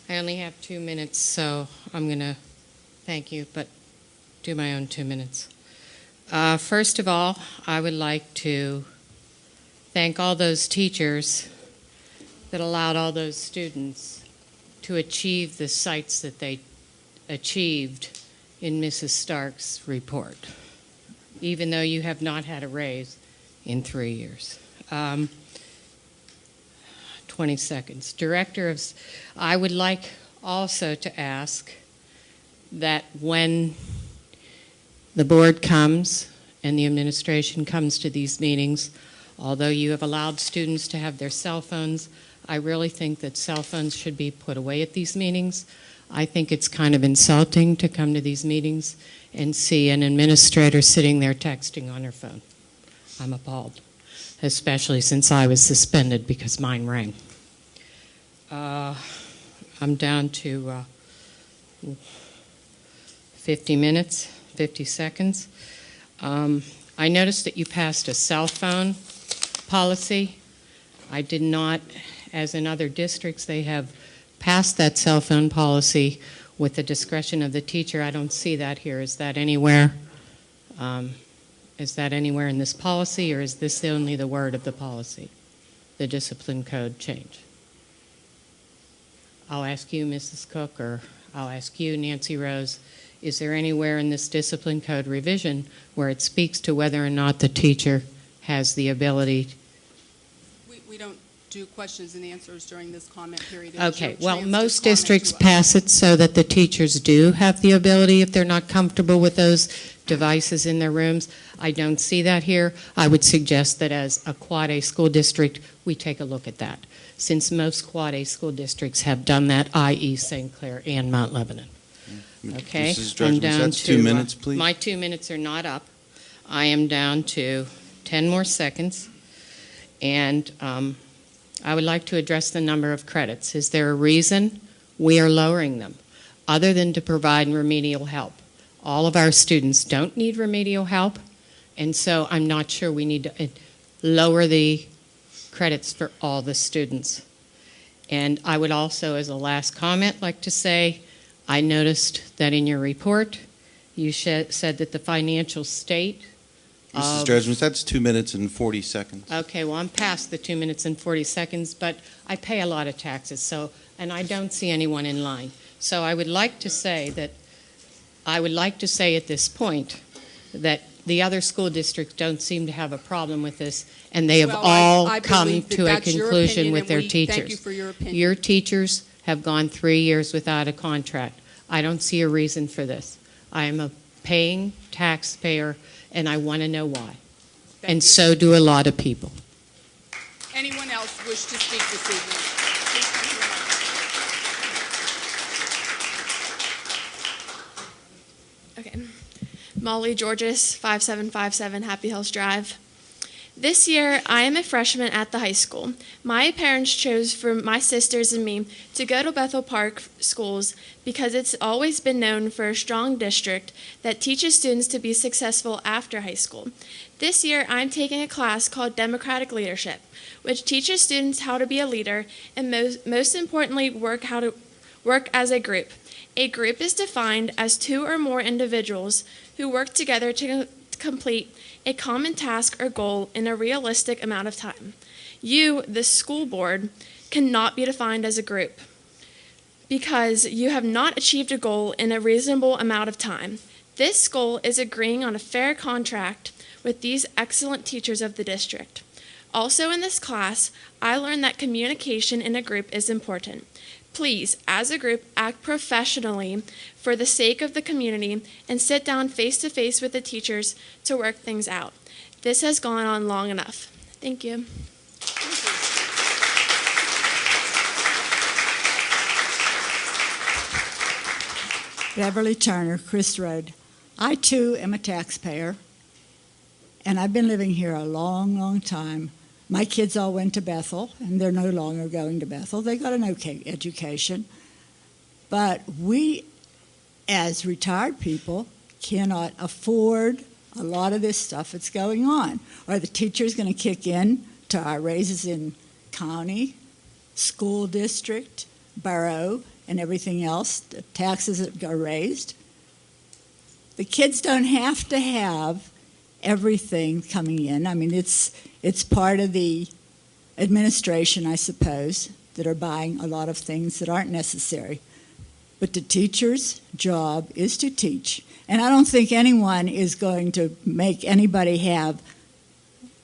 I only have 2 minutes, so I'm going to thank you, but do my own 2 minutes. First of all, I would like to thank all those teachers that allowed all those students to achieve the sights that they achieved in Mrs. Stark's report, even though you have not had a raise in 3 years. 20 seconds. I would like also to ask that when the board comes and the administration comes to these meetings, although you have allowed students to have their cell phones, I really think that cell phones should be put away at these meetings. I think it's kind of insulting to come to these meetings and see an administrator sitting there texting on her phone. I'm appalled, especially since I was suspended because mine rang. I'm down to 50 seconds. I noticed that you passed a cell phone policy. I did not, as in other districts, they have passed that cell phone policy with the discretion of the teacher. I don't see that here. Is that anywhere? Is that anywhere in this policy, or is this only the word of the policy, the discipline code change? I'll ask you, Mrs. Cook, or I'll ask you, Nancy Rose, is there anywhere in this discipline code revision where it speaks to whether or not the teacher has the ability? We don't do questions and answers during this comment period. Okay, well, most districts pass it so that the teachers do have the ability if they're not comfortable with those devices in their rooms. I don't see that here. I would suggest that as a Quad A school district, we take a look at that, since most Quad A school districts have done that, i.e. St. Clair and Mount Lebanon. Okay, Mrs. Dresmich, that's 2 minutes, please. My 2 minutes are not up. I am down to 10 more seconds, and I would like to address the number of credits. Is there a reason we are lowering them, other than to provide remedial help? All of our students don't need remedial help, and so I'm not sure we need to lower the credits for all the students. And I would also, as a last comment, like to say, I noticed that in your report, you said that the financial state Mrs. Dresmich, that's 2 minutes and 40 seconds. Okay, well, I'm past the 2 minutes and 40 seconds, but I pay a lot of taxes, and I don't see anyone in line. So I would like to say at this point that the other school districts don't seem to have a problem with this, and they have all come to a conclusion with their teachers. Thank you for your opinion. Your teachers have gone 3 years without a contract. I don't see a reason for this. I am a paying taxpayer, and I want to know why. And so do a lot of people. Anyone else wish to speak this evening? Please come to the Okay. Molly Georges, 5757 Happy Hills Drive. This year, I am a freshman at the high school. My parents chose for my sisters and me to go to Bethel Park schools because it's always been known for a strong district that teaches students to be successful after high school. This year, I'm taking a class called Democratic Leadership, which teaches students how to be a leader and most importantly, how to work as a group. A group is defined as 2 or more individuals who work together to complete a common task or goal in a realistic amount of time. You, the school board, cannot be defined as a group because you have not achieved a goal in a reasonable amount of time. This goal is agreeing on a fair contract with these excellent teachers of the district. Also in this class, I learned that communication in a group is important. Please, as a group, act professionally for the sake of the community and sit down face to face with the teachers to work things out. This has gone on long enough. Thank you. Beverly Turner, Chris Road. I too am a taxpayer, and I've been living here a long, long time. My kids all went to Bethel, and they're no longer going to Bethel. They got an okay education. But we, as retired people, cannot afford a lot of this stuff that's going on. Are the teachers going to kick in to our raises in county, school district, borough, and everything else, the taxes that are raised? The kids don't have to have everything coming in. I mean, it's part of the administration, I suppose, that are buying a lot of things that aren't necessary. But the teacher's job is to teach. And I don't think anyone is going to make anybody have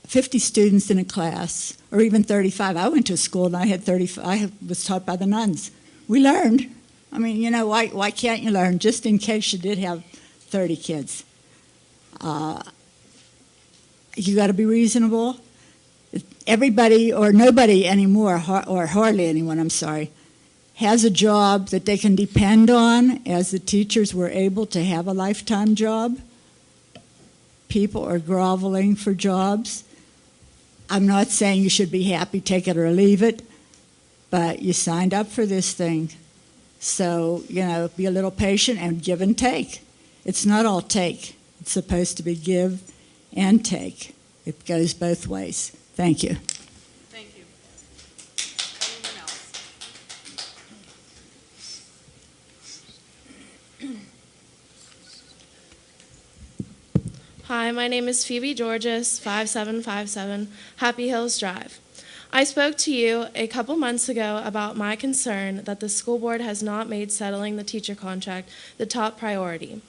50 students in a class, or even 35. I went to school and I had 35. I was taught by the nuns. We learned. I mean, you know, why can't you learn, just in case you did have 30 kids? You got to be reasonable. Everybody, or nobody anymore, or hardly anyone, I'm sorry, has a job that they can depend on, as the teachers were able to have a lifetime job. People are groveling for jobs. I'm not saying you should be happy, take it or leave it, but you signed up for this thing. So, you know, be a little patient and give and take. It's not all take. It's supposed to be give and take. It goes both ways. Thank you. Thank you. Anyone else? Hi, my name is Phoebe Georges, 5757 Happy Hills Drive. I spoke to you a couple months ago about my concern that the school board has not made settling the teacher contract the top priority.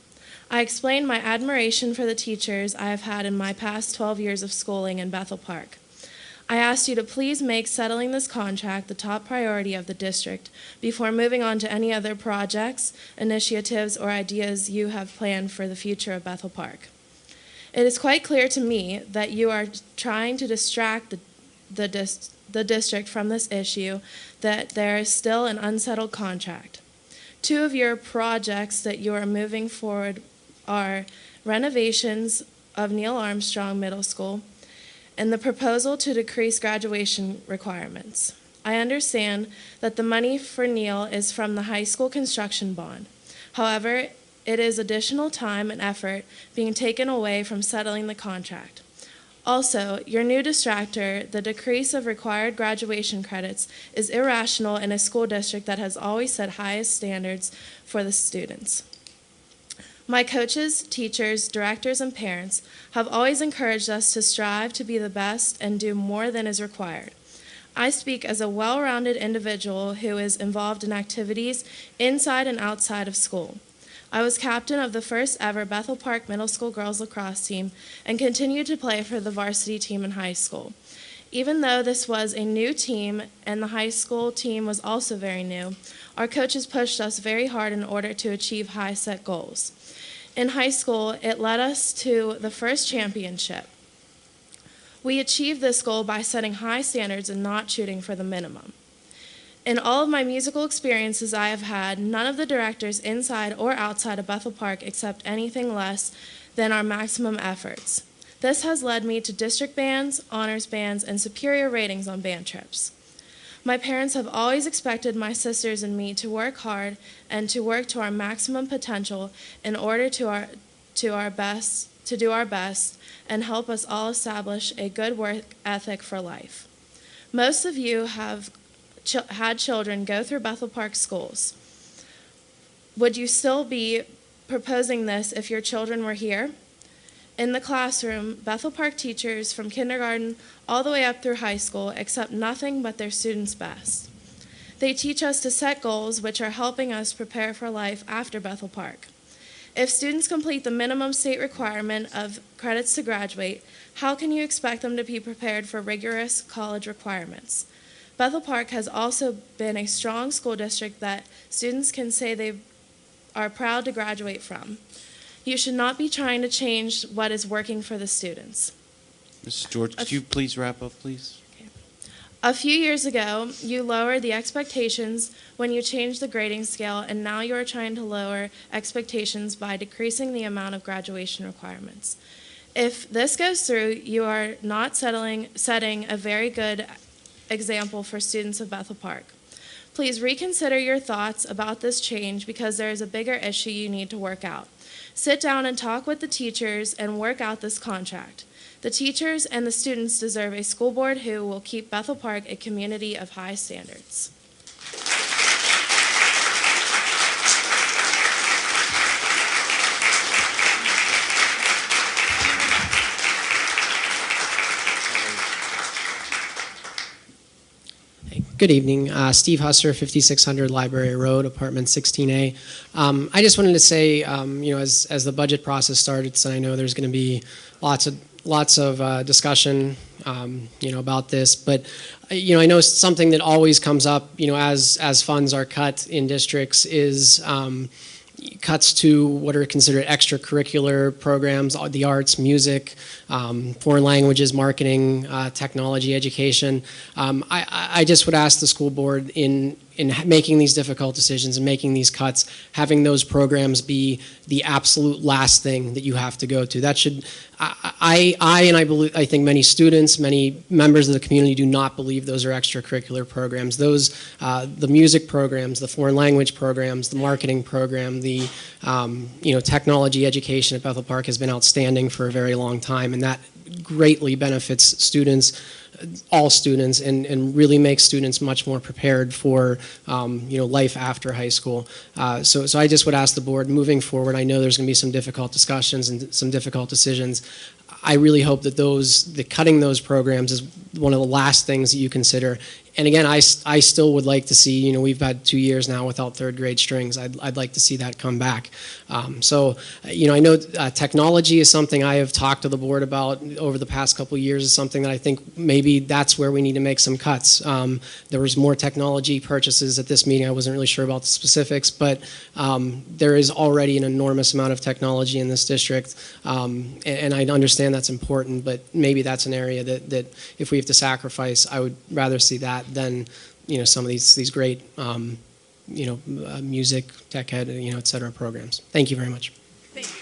I explained my admiration for the teachers I have had in my past 12 years of schooling in Bethel Park. I asked you to please make settling this contract the top priority of the district before moving on to any other projects, initiatives, or ideas you have planned for the future of Bethel Park. It is quite clear to me that you are trying to distract the district from this issue, that there is still an unsettled contract. Two of your projects that you are moving forward are renovations of Neil Armstrong Middle School and the proposal to decrease graduation requirements. I understand that the money for Neil is from the high school construction bond. However, it is additional time and effort being taken away from settling the contract. Also, your new distractor, the decrease of required graduation credits, is irrational in a school district that has always set highest standards for the students. My coaches, teachers, directors, and parents have always encouraged us to strive to be the best and do more than is required. I speak as a well-rounded individual who is involved in activities inside and outside of school. I was captain of the first ever Bethel Park Middle School girls lacrosse team and continued to play for the varsity team in high school. Even though this was a new team and the high school team was also very new, our coaches pushed us very hard in order to achieve high set goals. In high school, it led us to the first championship. We achieved this goal by setting high standards and not shooting for the minimum. In all of my musical experiences I have had, none of the directors inside or outside of Bethel Park accept anything less than our maximum efforts. This has led me to district bands, honors bands, and superior ratings on band trips. My parents have always expected my sisters and me to work hard and to work to our maximum potential in order to do our best and help us all establish a good work ethic for life. Most of you have had children go through Bethel Park schools. Would you still be proposing this if your children were here? In the classroom, Bethel Park teachers from kindergarten all the way up through high school accept nothing but their students' best. They teach us to set goals which are helping us prepare for life after Bethel Park. If students complete the minimum state requirement of credits to graduate, how can you expect them to be prepared for rigorous college requirements? Bethel Park has also been a strong school district that students can say they are proud to graduate from. You should not be trying to change what is working for the students. Mrs. George, could you please wrap up, please? A few years ago, you lowered the expectations when you changed the grading scale, and now you are trying to lower expectations by decreasing the amount of graduation requirements. If this goes through, you are not setting a very good example for students of Bethel Park. Please reconsider your thoughts about this change because there is a bigger issue you need to work out. Sit down and talk with the teachers and work out this contract. The teachers and the students deserve a school board who will keep Bethel Park a community of high standards. Good evening. Steve Husser, 5600 Library Road, apartment 16A. I just wanted to say, as the budget process starts, and I know there's going to be lots of discussion, about this, but I know something that always comes up, as funds are cut in districts is cuts to what are considered extracurricular programs, the arts, music, foreign languages, marketing, technology, education. I just would ask the school board in making these difficult decisions and making these cuts, having those programs be the absolute last thing that you have to go to. That should, I think many students, many members of the community do not believe those are extracurricular programs. Those, the music programs, the foreign language programs, the marketing program, the technology education at Bethel Park has been outstanding for a very long time, and that greatly benefits students, all students, and really makes students much more prepared for life after high school. So I just would ask the board, moving forward, I know there's going to be some difficult discussions and some difficult decisions. I really hope that cutting those programs is one of the last things that you consider. And again, I still would like to see, we've had 2 years now without third grade strings. I'd like to see that come back. I know technology is something I have talked to the board about over the past couple of years, is something that I think maybe that's where we need to make some cuts. There was more technology purchases at this meeting. I wasn't really sure about the specifics, but there is already an enormous amount of technology in this district, and I understand that's important, but maybe that's an area that if we have to sacrifice, I would rather see that than some of these great music, tech ed, et cetera programs. Thank you very much. Thank you.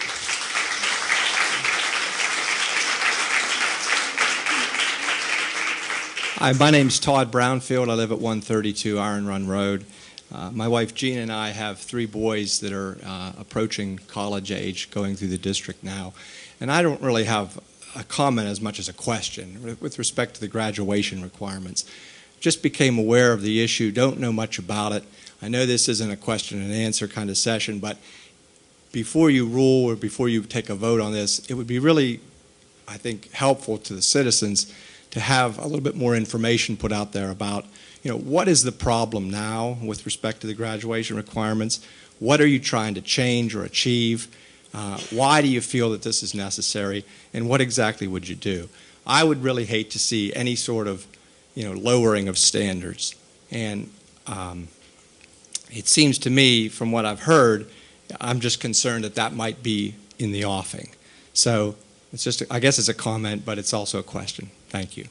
Hi, my name's Todd Brownfield. I live at 132 Iron Run Road. My wife Jean and I have 3 boys that are approaching college age, going through the district now. And I don't really have a comment as much as a question with respect to the graduation requirements. Just became aware of the issue, don't know much about it. I know this isn't a question and answer kind of session, but before you rule or before you take a vote on this, it would be really, I think, helpful to the citizens to have a little bit more information put out there about, what is the problem now with respect to the graduation requirements? What are you trying to change or achieve? Why do you feel that this is necessary? And what exactly would you do? I would really hate to see any sort of lowering of standards. And it seems to me, from what I've heard, I'm just concerned that might be in the offing. So it's just, I guess it's a comment, but it's also a question. Thank you.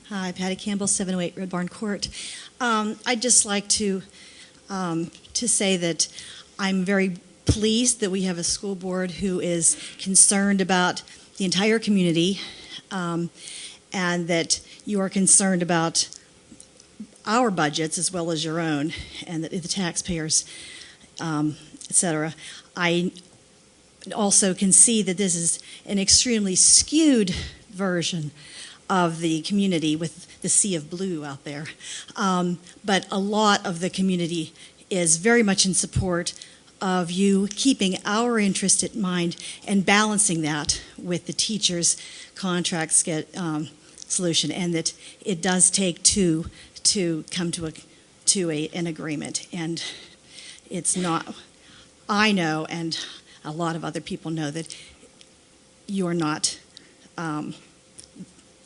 Hi, Patty Campbell, 708 Red Barn Court. I'd just like to say that I'm very pleased that we have a school board who is concerned about the entire community, and that you are concerned about our budgets as well as your own, and the taxpayers, et cetera. I also can see that this is an extremely skewed version of the community with the sea of blue out there. But a lot of the community is very much in support of you keeping our interest in mind and balancing that with the teachers' contract solution, and that it does take 2 to come to an agreement. And it's not, I know, and a lot of other people know, that you're not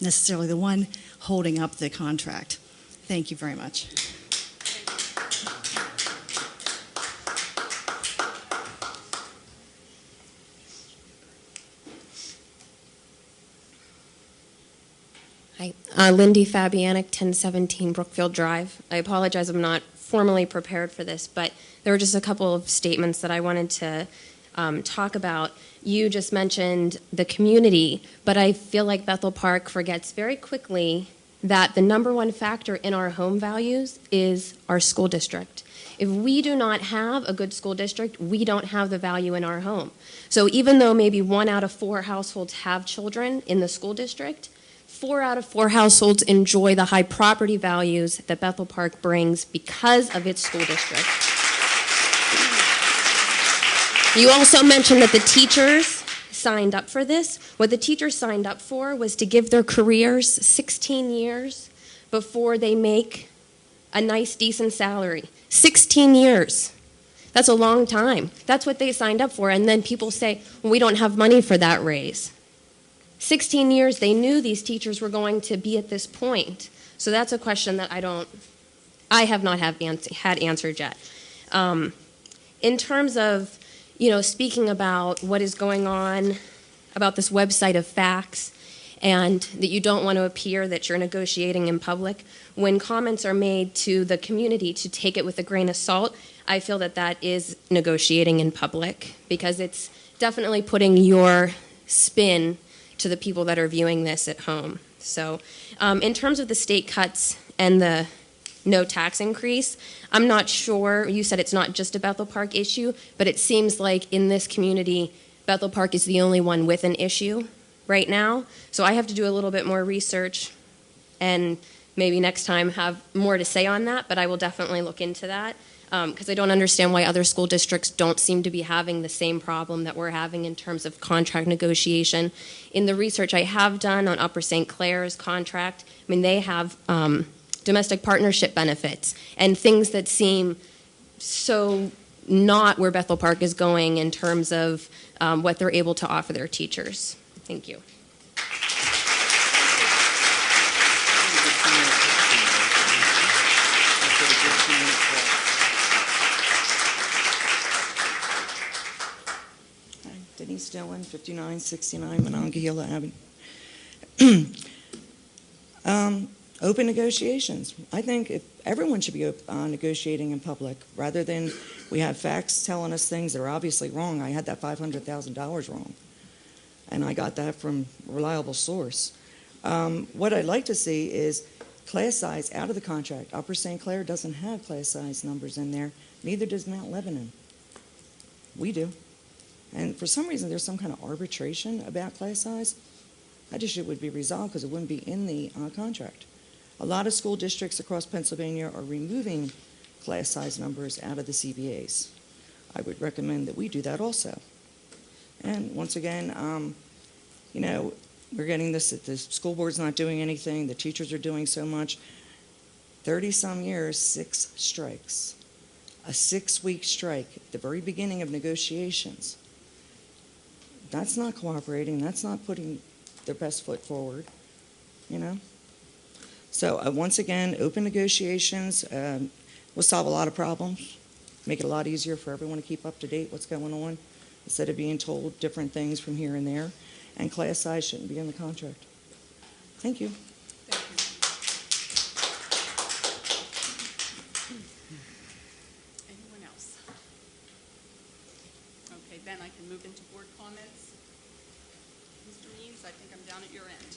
necessarily the one holding up the contract. Thank you very much. Hi, Lindy Fabianic, 1017 Brookfield Drive. I apologize, I'm not formally prepared for this, but there were just a couple of statements that I wanted to talk about. You just mentioned the community, but I feel like Bethel Park forgets very quickly that the number one factor in our home values is our school district. If we do not have a good school district, we don't have the value in our home. So even though maybe 1 out of 4 households have children in the school district, 4 out of 4 households enjoy the high property values that Bethel Park brings because of its school district. You also mentioned that the teachers signed up for this. What the teachers signed up for was to give their careers 16 years before they make a nice, decent salary. 16 years. That's a long time. That's what they signed up for. And then people say, well, we don't have money for that raise. 16 years, they knew these teachers were going to be at this point. So that's a question that I have not had answered yet. In terms of, speaking about what is going on about this website of facts, and that you don't want to appear that you're negotiating in public, when comments are made to the community to take it with a grain of salt, I feel that that is negotiating in public, because it's definitely putting your spin to the people that are viewing this at home. So in terms of the state cuts and the no tax increase, I'm not sure. You said it's not just a Bethel Park issue, but it seems like in this community, Bethel Park is the only one with an issue right now. So I have to do a little bit more research and maybe next time have more to say on that, but I will definitely look into that. Because I don't understand why other school districts don't seem to be having the same problem that we're having in terms of contract negotiation. In the research I have done on Upper St. Clair's contract, they have domestic partnership benefits and things that seem so not where Bethel Park is going in terms of what they're able to offer their teachers. Thank you. Denise Dillon, 5969 Monongahela Avenue. Open negotiations. I think if everyone should be negotiating in public rather than we have facts telling us things that are obviously wrong. I had that $500,000 wrong, and I got that from a reliable source. What I'd like to see is class size out of the contract. Upper St. Clair doesn't have class size numbers in there. Neither does Mount Lebanon. We do. And for some reason, there's some kind of arbitration about class size. That issue would be resolved because it wouldn't be in the contract. A lot of school districts across Pennsylvania are removing class size numbers out of the CBAs. I would recommend that we do that also. And once again, we're getting this, that the school board's not doing anything, the teachers are doing so much. 30-some years, 6 strikes. A 6-week strike at the very beginning of negotiations. That's not cooperating. That's not putting their best foot forward, So once again, open negotiations will solve a lot of problems, make it a lot easier for everyone to keep up to date what's going on, instead of being told different things from here and there. And class size shouldn't be in the contract. Thank you. Anyone else? Okay, then I can move into board comments. Mr. Means, I think I'm down at your end.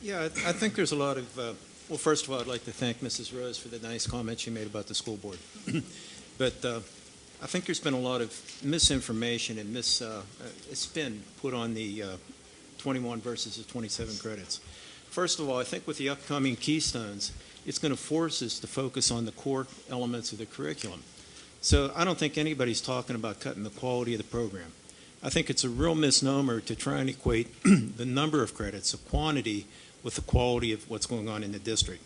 Yeah, I think there's a lot of, well, first of all, I'd like to thank Mrs. Rose for the nice comment she made about the school board. But I think there's been a lot of misinformation and spin put on the 21 versus the 27 credits. First of all, I think with the upcoming Keystones, it's going to force us to focus on the core elements of the curriculum. So I don't think anybody's talking about cutting the quality of the program. I think it's a real misnomer to try and equate the number of credits, the quantity, with the quality of what's going on in the district.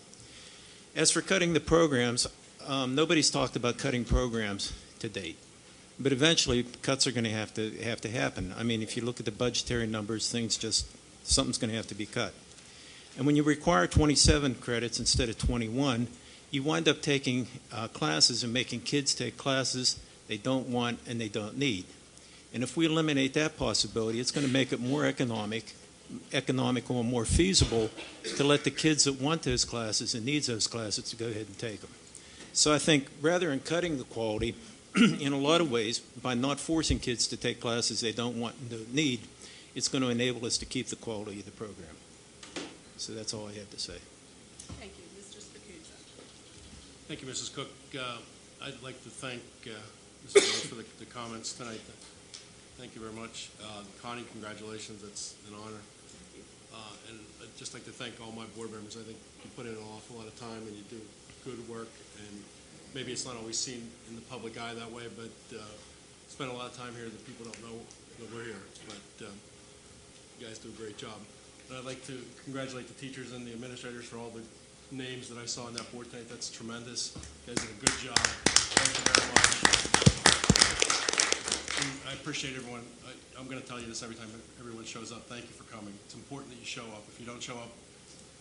As for cutting the programs, nobody's talked about cutting programs to date. But eventually, cuts are going to have to happen. I mean, if you look at the budgetary numbers, something's going to have to be cut. And when you require 27 credits instead of 21, you wind up taking classes and making kids take classes they don't want and they don't need. And if we eliminate that possibility, it's going to make it more economical and more feasible to let the kids that want those classes and needs those classes to go ahead and take them. So I think rather than cutting the quality, in a lot of ways, by not forcing kids to take classes they don't want and don't need, it's going to enable us to keep the quality of the program. So that's all I have to say. Thank you. Mr. Spacuzza. Thank you, Mrs. Cook. I'd like to thank Mrs. Rose for the comments tonight. Thank you very much. Connie, congratulations. That's an honor. And I'd just like to thank all my board members. I think you put in an awful lot of time and you do good work. And maybe it's not always seen in the public eye that way, but spend a lot of time here that people don't know that we're here. But you guys do a great job. And I'd like to congratulate the teachers and the administrators for all the names that I saw on that board tonight. That's tremendous. You guys did a good job. Thank you very much. And I appreciate everyone. I'm going to tell you this every time everyone shows up. Thank you for coming. It's important that you show up. If you don't show up,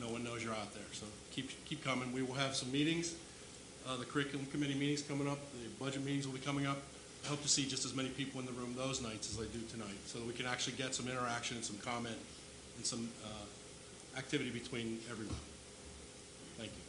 no one knows you're out there. So keep coming. We will have some meetings. The curriculum committee meetings coming up. The budget meetings will be coming up. I hope to see just as many people in the room those nights as I do tonight, so that we can actually get some interaction and some comment and some activity between everyone. Thank you.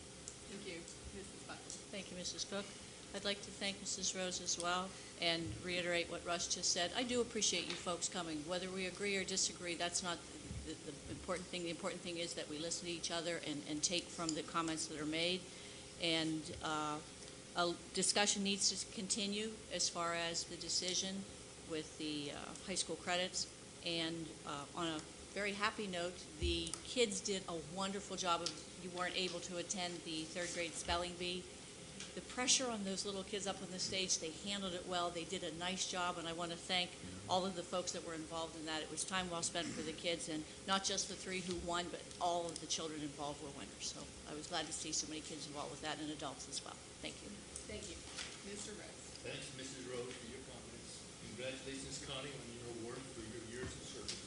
Thank you. Mrs. Butler. Thank you, Mrs. Cook. I'd like to thank Mrs. Rose as well and reiterate what Russ just said. I do appreciate you folks coming. Whether we agree or disagree, that's not the important thing. The important thing is that we listen to each other and take from the comments that are made. And a discussion needs to continue as far as the decision with the high school credits. And on a very happy note, the kids did a wonderful job. You weren't able to attend the third grade spelling bee. The pressure on those little kids up on the stage, they handled it well. They did a nice job, and I want to thank all of the folks that were involved in that. It was time well spent for the kids, and not just the 3 who won, but all of the children involved were winners. So I was glad to see so many kids involved with that, and adults as well. Thank you. Thank you. Mr. Rose. Thanks, Mrs. Rose, for your comments. Congratulations, Connie, on your award for your years of service.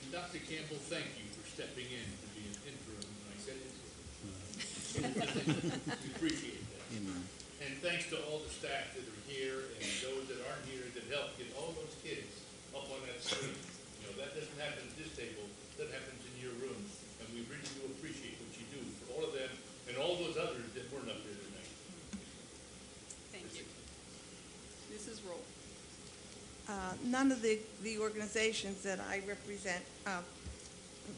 And Dr. Campbell, thank you for stepping in to be an interim when I said interim. We appreciate that. And thanks to all the staff that are here and those that aren't here that helped get all those kids up on that screen. You know, that doesn't happen at this table, that happens in your room. And we really do appreciate what you do for all of them and all those others that weren't up there tonight. Thank you. Mrs. Roll. None of the organizations that I represent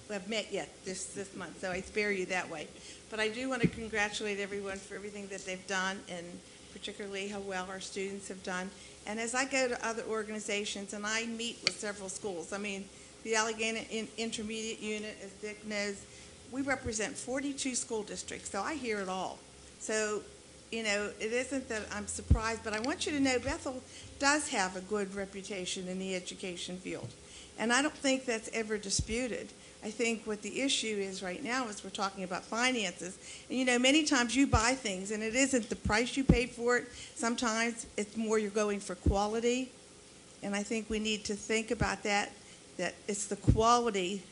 have met yet this month, so I spare you that way. But I do want to congratulate everyone for everything that they've done, and particularly how well our students have done. And as I go to other organizations, and I meet with several schools, I mean, the Allegheny Intermediate Unit, as Dick knows, we represent 42 school districts, so I hear it all. So, you know, it isn't that I'm surprised, but I want you to know Bethel does have a good reputation in the education field. And I don't think that's ever disputed. I think what the issue is right now is we're talking about finances. And, you know, many times you buy things, and it isn't the price you pay for it. Sometimes it's more you're going for quality. And I think we need to think about that it's the quality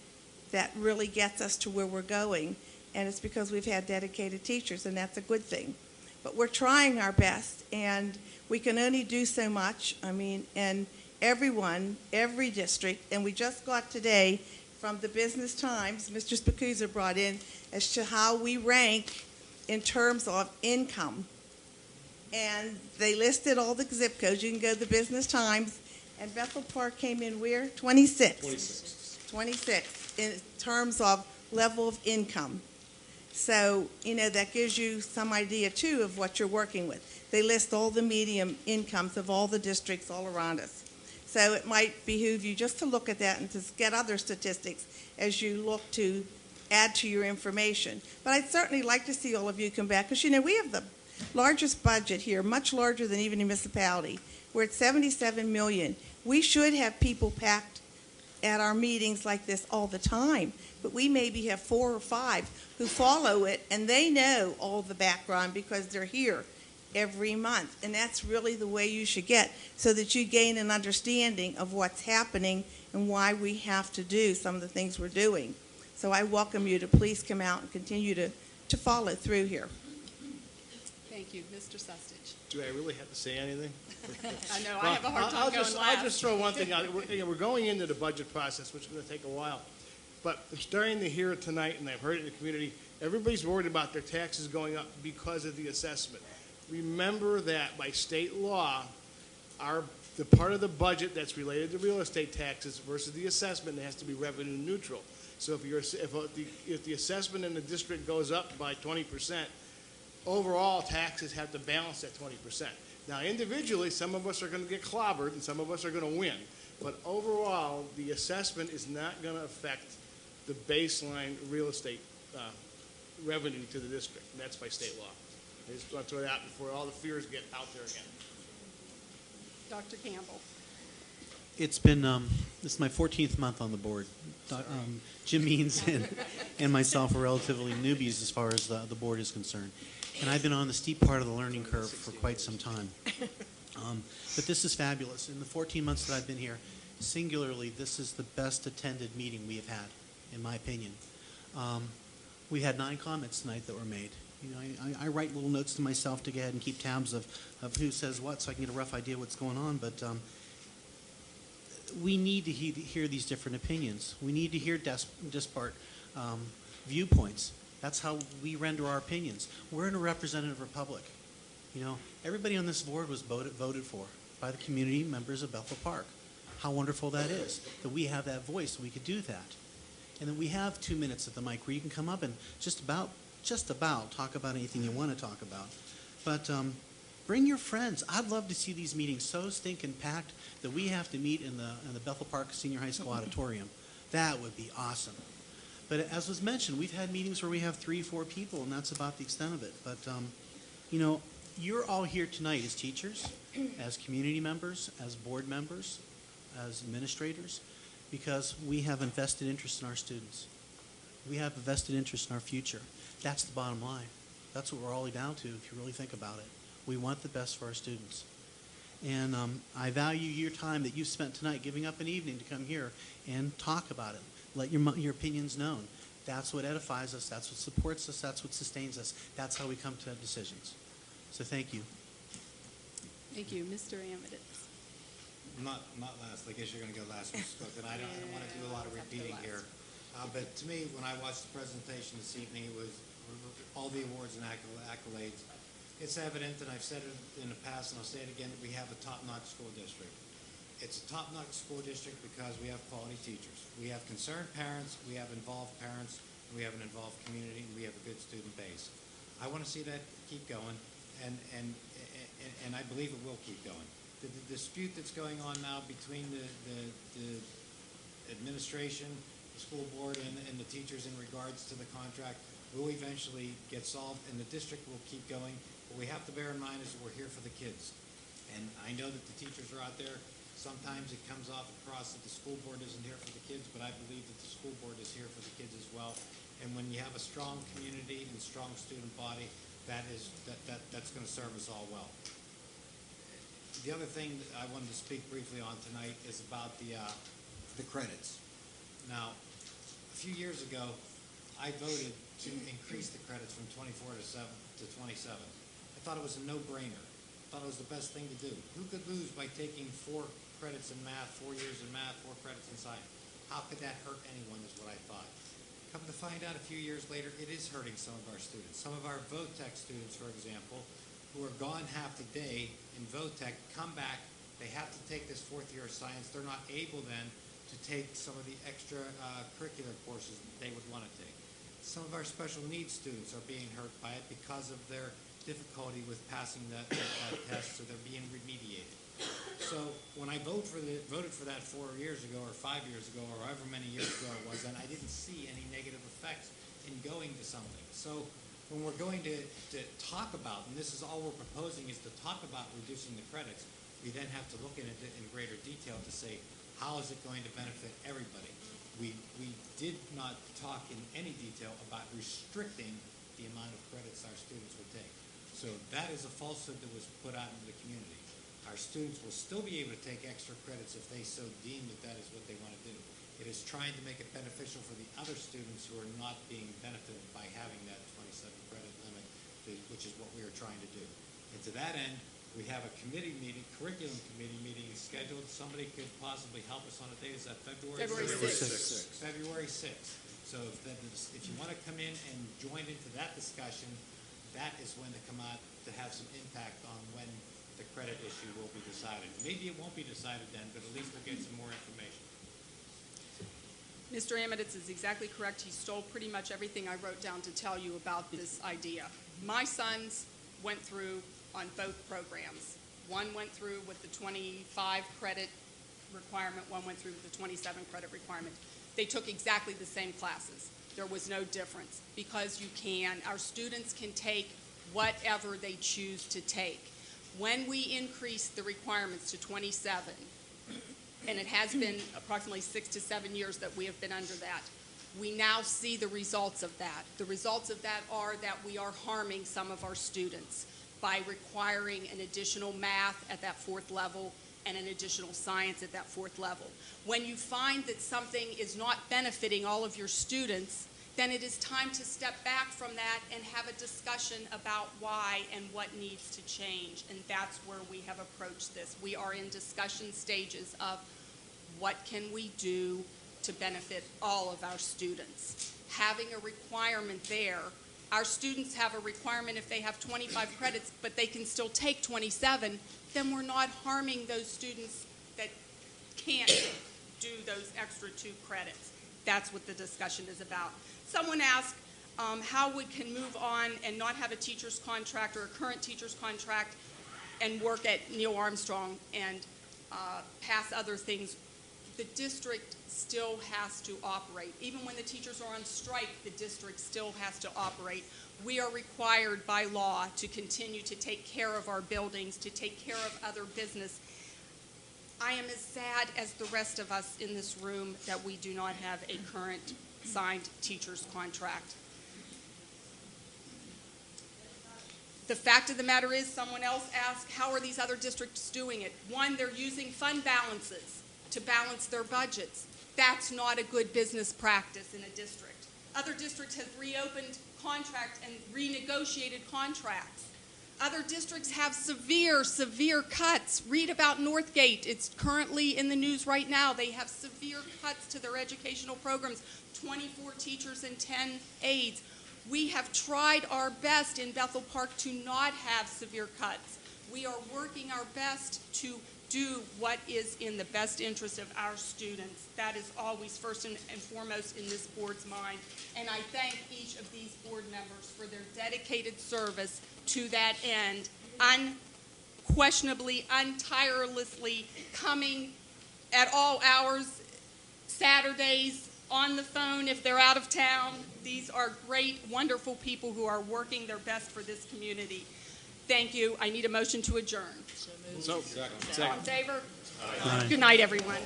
that really gets us to where we're going. And it's because we've had dedicated teachers, and that's a good thing. But we're trying our best, and we can only do so much. I mean, and everyone, every district, and we just got today from the Business Times, Mr. Spacuzza brought in, as to how we rank in terms of income. And they listed all the zip codes. You can go to the Business Times, and Bethel Park came in where? 26. 26 in terms of level of income. So, you know, that gives you some idea, too, of what you're working with. They list all the medium incomes of all the districts all around us. So it might behoove you just to look at that and to get other statistics as you look to add to your information. But I'd certainly like to see all of you come back, because, you know, we have the largest budget here, much larger than even a municipality. We're at $77 million. We should have people packed at our meetings like this all the time, but we maybe have 4 or 5 who follow it, and they know all the background because they're here every month. And that's really the way you should get, so that you gain an understanding of what's happening and why we have to do some of the things we're doing. So I welcome you to please come out and continue to follow through here. Thank you. Mr. Sustich. Do I really have to say anything? I know, I have a hard time going last. I'll just throw one thing out. We're going into the budget process, which is going to take a while. But I'm starting to hear it tonight, and I've heard it in the community, everybody's worried about their taxes going up because of the assessment. Remember that by state law, the part of the budget that's related to real estate taxes versus the assessment has to be revenue neutral. So if the assessment in the district goes up by 20%, overall taxes have to balance that 20%. Now, individually, some of us are going to get clobbered and some of us are going to win. But overall, the assessment is not going to affect the baseline real estate revenue to the district. And that's by state law. I just want to throw that out before all the fears get out there again. Dr. Campbell. It's been, this is my 14th month on the board. Jim Means and myself are relatively newbies as far as the board is concerned. And I've been on the steep part of the learning curve for quite some time. But this is fabulous. In the 14 months that I've been here, singularly, this is the best attended meeting we have had, in my opinion. We had 9 comments tonight that were made. You know, I write little notes to myself to go ahead and keep tabs of who says what so I can get a rough idea what's going on. But we need to hear these different opinions. We need to hear disparate viewpoints. That's how we render our opinions. We're in a representative republic. You know, everybody on this board was voted for by the community members of Bethel Park. How wonderful that is, that we have that voice, we could do that. And then we have 2 minutes at the mic where you can come up and just about talk about anything you want to talk about. But bring your friends. I'd love to see these meetings so stinking packed that we have to meet in the Bethel Park Senior High School auditorium. That would be awesome. But as was mentioned, we've had meetings where we have 3 or 4 people, and that's about the extent of it. But, you know, you're all here tonight as teachers, as community members, as board members, as administrators, because we have a vested interest in our students. We have a vested interest in our future. That's the bottom line. That's what we're all down to if you really think about it. We want the best for our students. And I value your time that you've spent tonight giving up an evening to come here and talk about it. Let your opinions known. That's what edifies us. That's what supports us. That's what sustains us. That's how we come to decisions. So thank you. Thank you. Mr. Amidits. Not last. I guess you're going to go last, Ms. Cook. And I don't want to do a lot of repeating here. But to me, when I watched the presentation this evening, it was all the awards and accolades. It's evident, and I've said it in the past, and I'll say it again, that we have a top-notch school district. It's a top-notch school district because we have quality teachers. We have concerned parents, we have involved parents, we have an involved community, and we have a good student base. I want to see that keep going, and I believe it will keep going. The dispute that's going on now between the administration, the school board, and the teachers in regards to the contract will eventually get solved, and the district will keep going. What we have to bear in mind is that we're here for the kids. And I know that the teachers are out there. Sometimes it comes off across that the school board isn't here for the kids, but I believe that the school board is here for the kids as well. And when you have a strong community and strong student body, that's going to serve us all well. The other thing that I wanted to speak briefly on tonight is about the credits. Now, a few years ago, I voted to increase the credits from 24 to 27. I thought it was a no-brainer. I thought it was the best thing to do. Who could lose by taking 4 credits in math, 4 years in math, 4 credits in science? How could that hurt anyone is what I thought. Come to find out a few years later, it is hurting some of our students. Some of our VOTEC students, for example, who are gone half the day in VOTEC, come back, they have to take this 4th year of science. They're not able then to take some of the extra curricular courses that they would want to take. Some of our special needs students are being hurt by it because of their difficulty with passing that test, so they're being remediated. So when I voted for that 4 years ago or 5 years ago or however many years ago it was, then I didn't see any negative effects in going to something. So when we're going to talk about, and this is all we're proposing is to talk about reducing the credits, we then have to look at it in greater detail to say, how is it going to benefit everybody? We did not talk in any detail about restricting the amount of credits our students would take. So that is a falsehood that was put out into the community. Our students will still be able to take extra credits if they so deem that that is what they want to do. It is trying to make it beneficial for the other students who are not being benefited by having that 27 credit limit, which is what we are trying to do. And to that end, we have a committee meeting, curriculum committee meeting scheduled. Somebody could possibly help us on a date. Is that February 6th? February 6th. So if you want to come in and join into that discussion, that is when to come out to have some impact on when the credit issue will be decided. Maybe it won't be decided then, but at least we'll get some more information. Mr. Amiditz is exactly correct. He stole pretty much everything I wrote down to tell you about this idea. My sons went through on both programs. One went through with the 25 credit requirement, one went through with the 27 credit requirement. They took exactly the same classes. There was no difference because our students can take whatever they choose to take. When we increased the requirements to 27, and it has been approximately 6 to 7 years that we have been under that, we now see the results of that. The results of that are that we are harming some of our students by requiring an additional math at that 4th level and an additional science at that 4th level. When you find that something is not benefiting all of your students, then it is time to step back from that and have a discussion about why and what needs to change. And that's where we have approached this. We are in discussion stages of what can we do to benefit all of our students. Having a requirement there, our students have a requirement if they have 25 credits, but they can still take 27, then we're not harming those students that can't do those extra 2 credits. That's what the discussion is about. Someone asked how we can move on and not have a teacher's contract or a current teacher's contract and work at Neil Armstrong and pass other things. The district still has to operate. Even when the teachers are on strike, the district still has to operate. We are required by law to continue to take care of our buildings, to take care of other business. I am as sad as the rest of us in this room that we do not have a current signed teacher's contract. The fact of the matter is, someone else asked, how are these other districts doing it? One, they're using fund balances to balance their budgets. That's not a good business practice in a district. Other districts have reopened contracts and renegotiated contracts. Other districts have severe, severe cuts. Read about Northgate. It's currently in the news right now. They have severe cuts to their educational programs, 24 teachers and 10 aides. We have tried our best in Bethel Park to not have severe cuts. We are working our best to do what is in the best interest of our students. That is always first and foremost in this board's mind. And I thank each of these board members for their dedicated service to that end, unquestionably, untirelessly coming at all hours, Saturdays, on the phone if they're out of town. These are great, wonderful people who are working their best for this community. Thank you. I need a motion to adjourn. So, second. All in favor? Aye. Good night, everyone.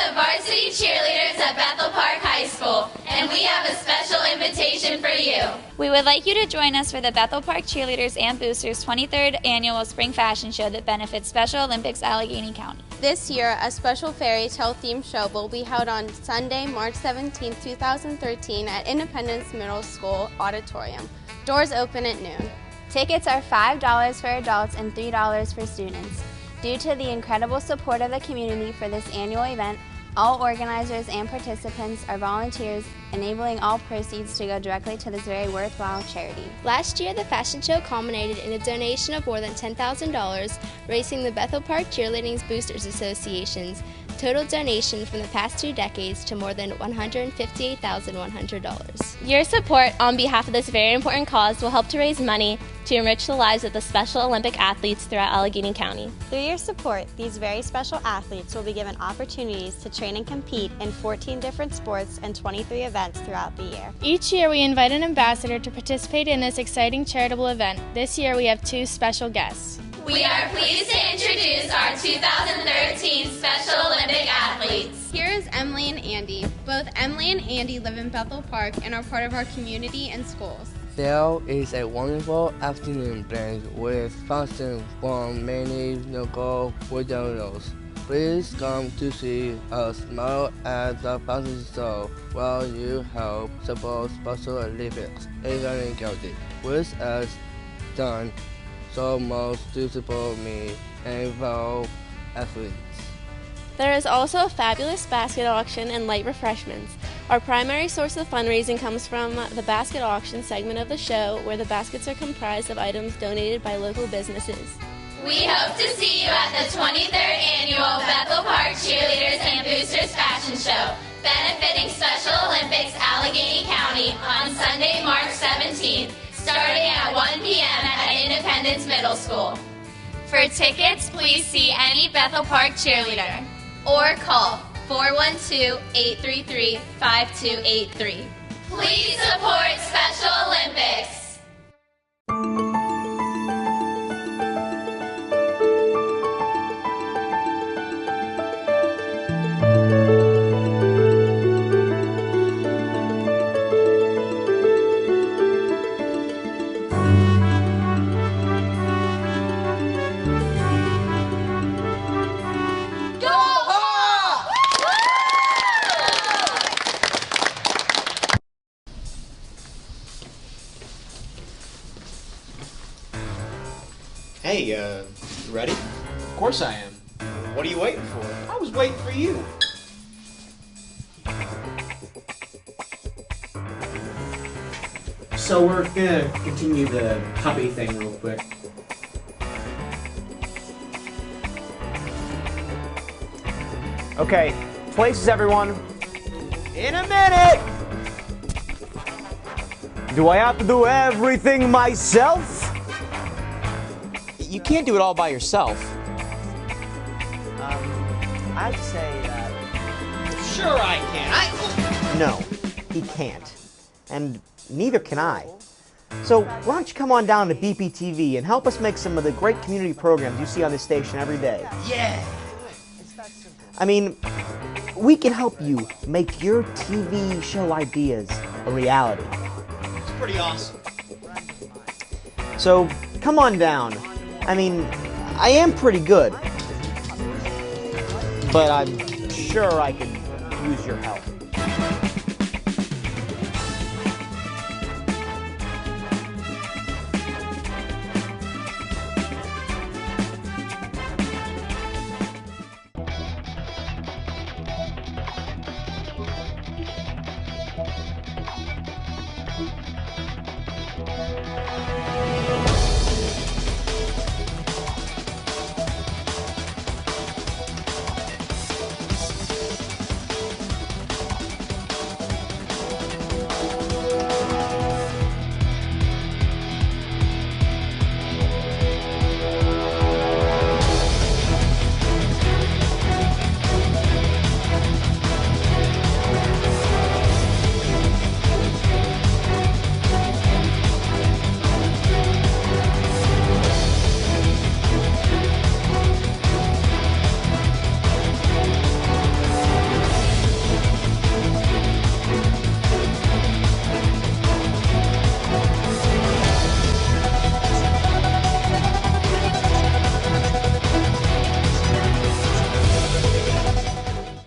the varsity cheerleaders at Bethel Park High School, and we have a special invitation for you. We would like you to join us for the Bethel Park Cheerleaders and Boosters 23rd Annual Spring Fashion Show that benefits Special Olympics Allegheny County. This year, a special fairy tale themed show will be held on Sunday, March 17, 2013 at Independence Middle School Auditorium. Doors open at noon. Tickets are $5 for adults and $3 for students. Due to the incredible support of the community for this annual event, all organizers and participants are volunteers, enabling all proceeds to go directly to this very worthwhile charity. Last year, the fashion show culminated in a donation of more than $10,000, raising the Bethel Park Cheerleading Boosters Association's total donation from the past 2 decades to more than $158,100. Your support on behalf of this very important cause will help to raise money to enrich the lives of the Special Olympic athletes throughout Allegheny County. Through your support, these very special athletes will be given opportunities to train and compete in 14 different sports and 23 events throughout the year. Each year, we invite an ambassador to participate in this exciting charitable event. This year, we have 2 special guests. We are pleased to introduce our 2013 Special Olympic athletes. Here is Emily and Andy. Both Emily and Andy live in Bethel Park and are part of our community and schools. There is a wonderful afternoon planned with functions from many local widows. Please come to see us tomorrow at the fashion show while you help support Special Olympics Allegheny County, which has done so much to support me and fellow athletes. There is also a fabulous basket auction and light refreshments. Our primary source of fundraising comes from the basket auction segment of the show, where the baskets are comprised of items donated by local businesses. We hope to see you at the 23rd Annual Bethel Park Cheerleaders and Boosters Fashion Show, benefiting Special Olympics Allegheny County on Sunday, March 17th, starting at 1 p.m. at Independence Middle School. For tickets, please see any Bethel Park cheerleader or call 412-833-5283. Please support Special Olympics. Hey, you ready? Of course I am. What are you waiting for? I was waiting for you. So we're gonna continue the puppy thing real quick. Okay, places everyone. In a minute! Do I have to do everything myself? You can't do it all by yourself. I'd say that... Sure I can. No, he can't. And neither can I. So why don't you come on down to BPTV and help us make some of the great community programs you see on this station every day. Yeah! I mean, we can help you make your TV show ideas a reality. It's pretty awesome. So come on down. I mean, I am pretty good, but I'm sure I could use your help.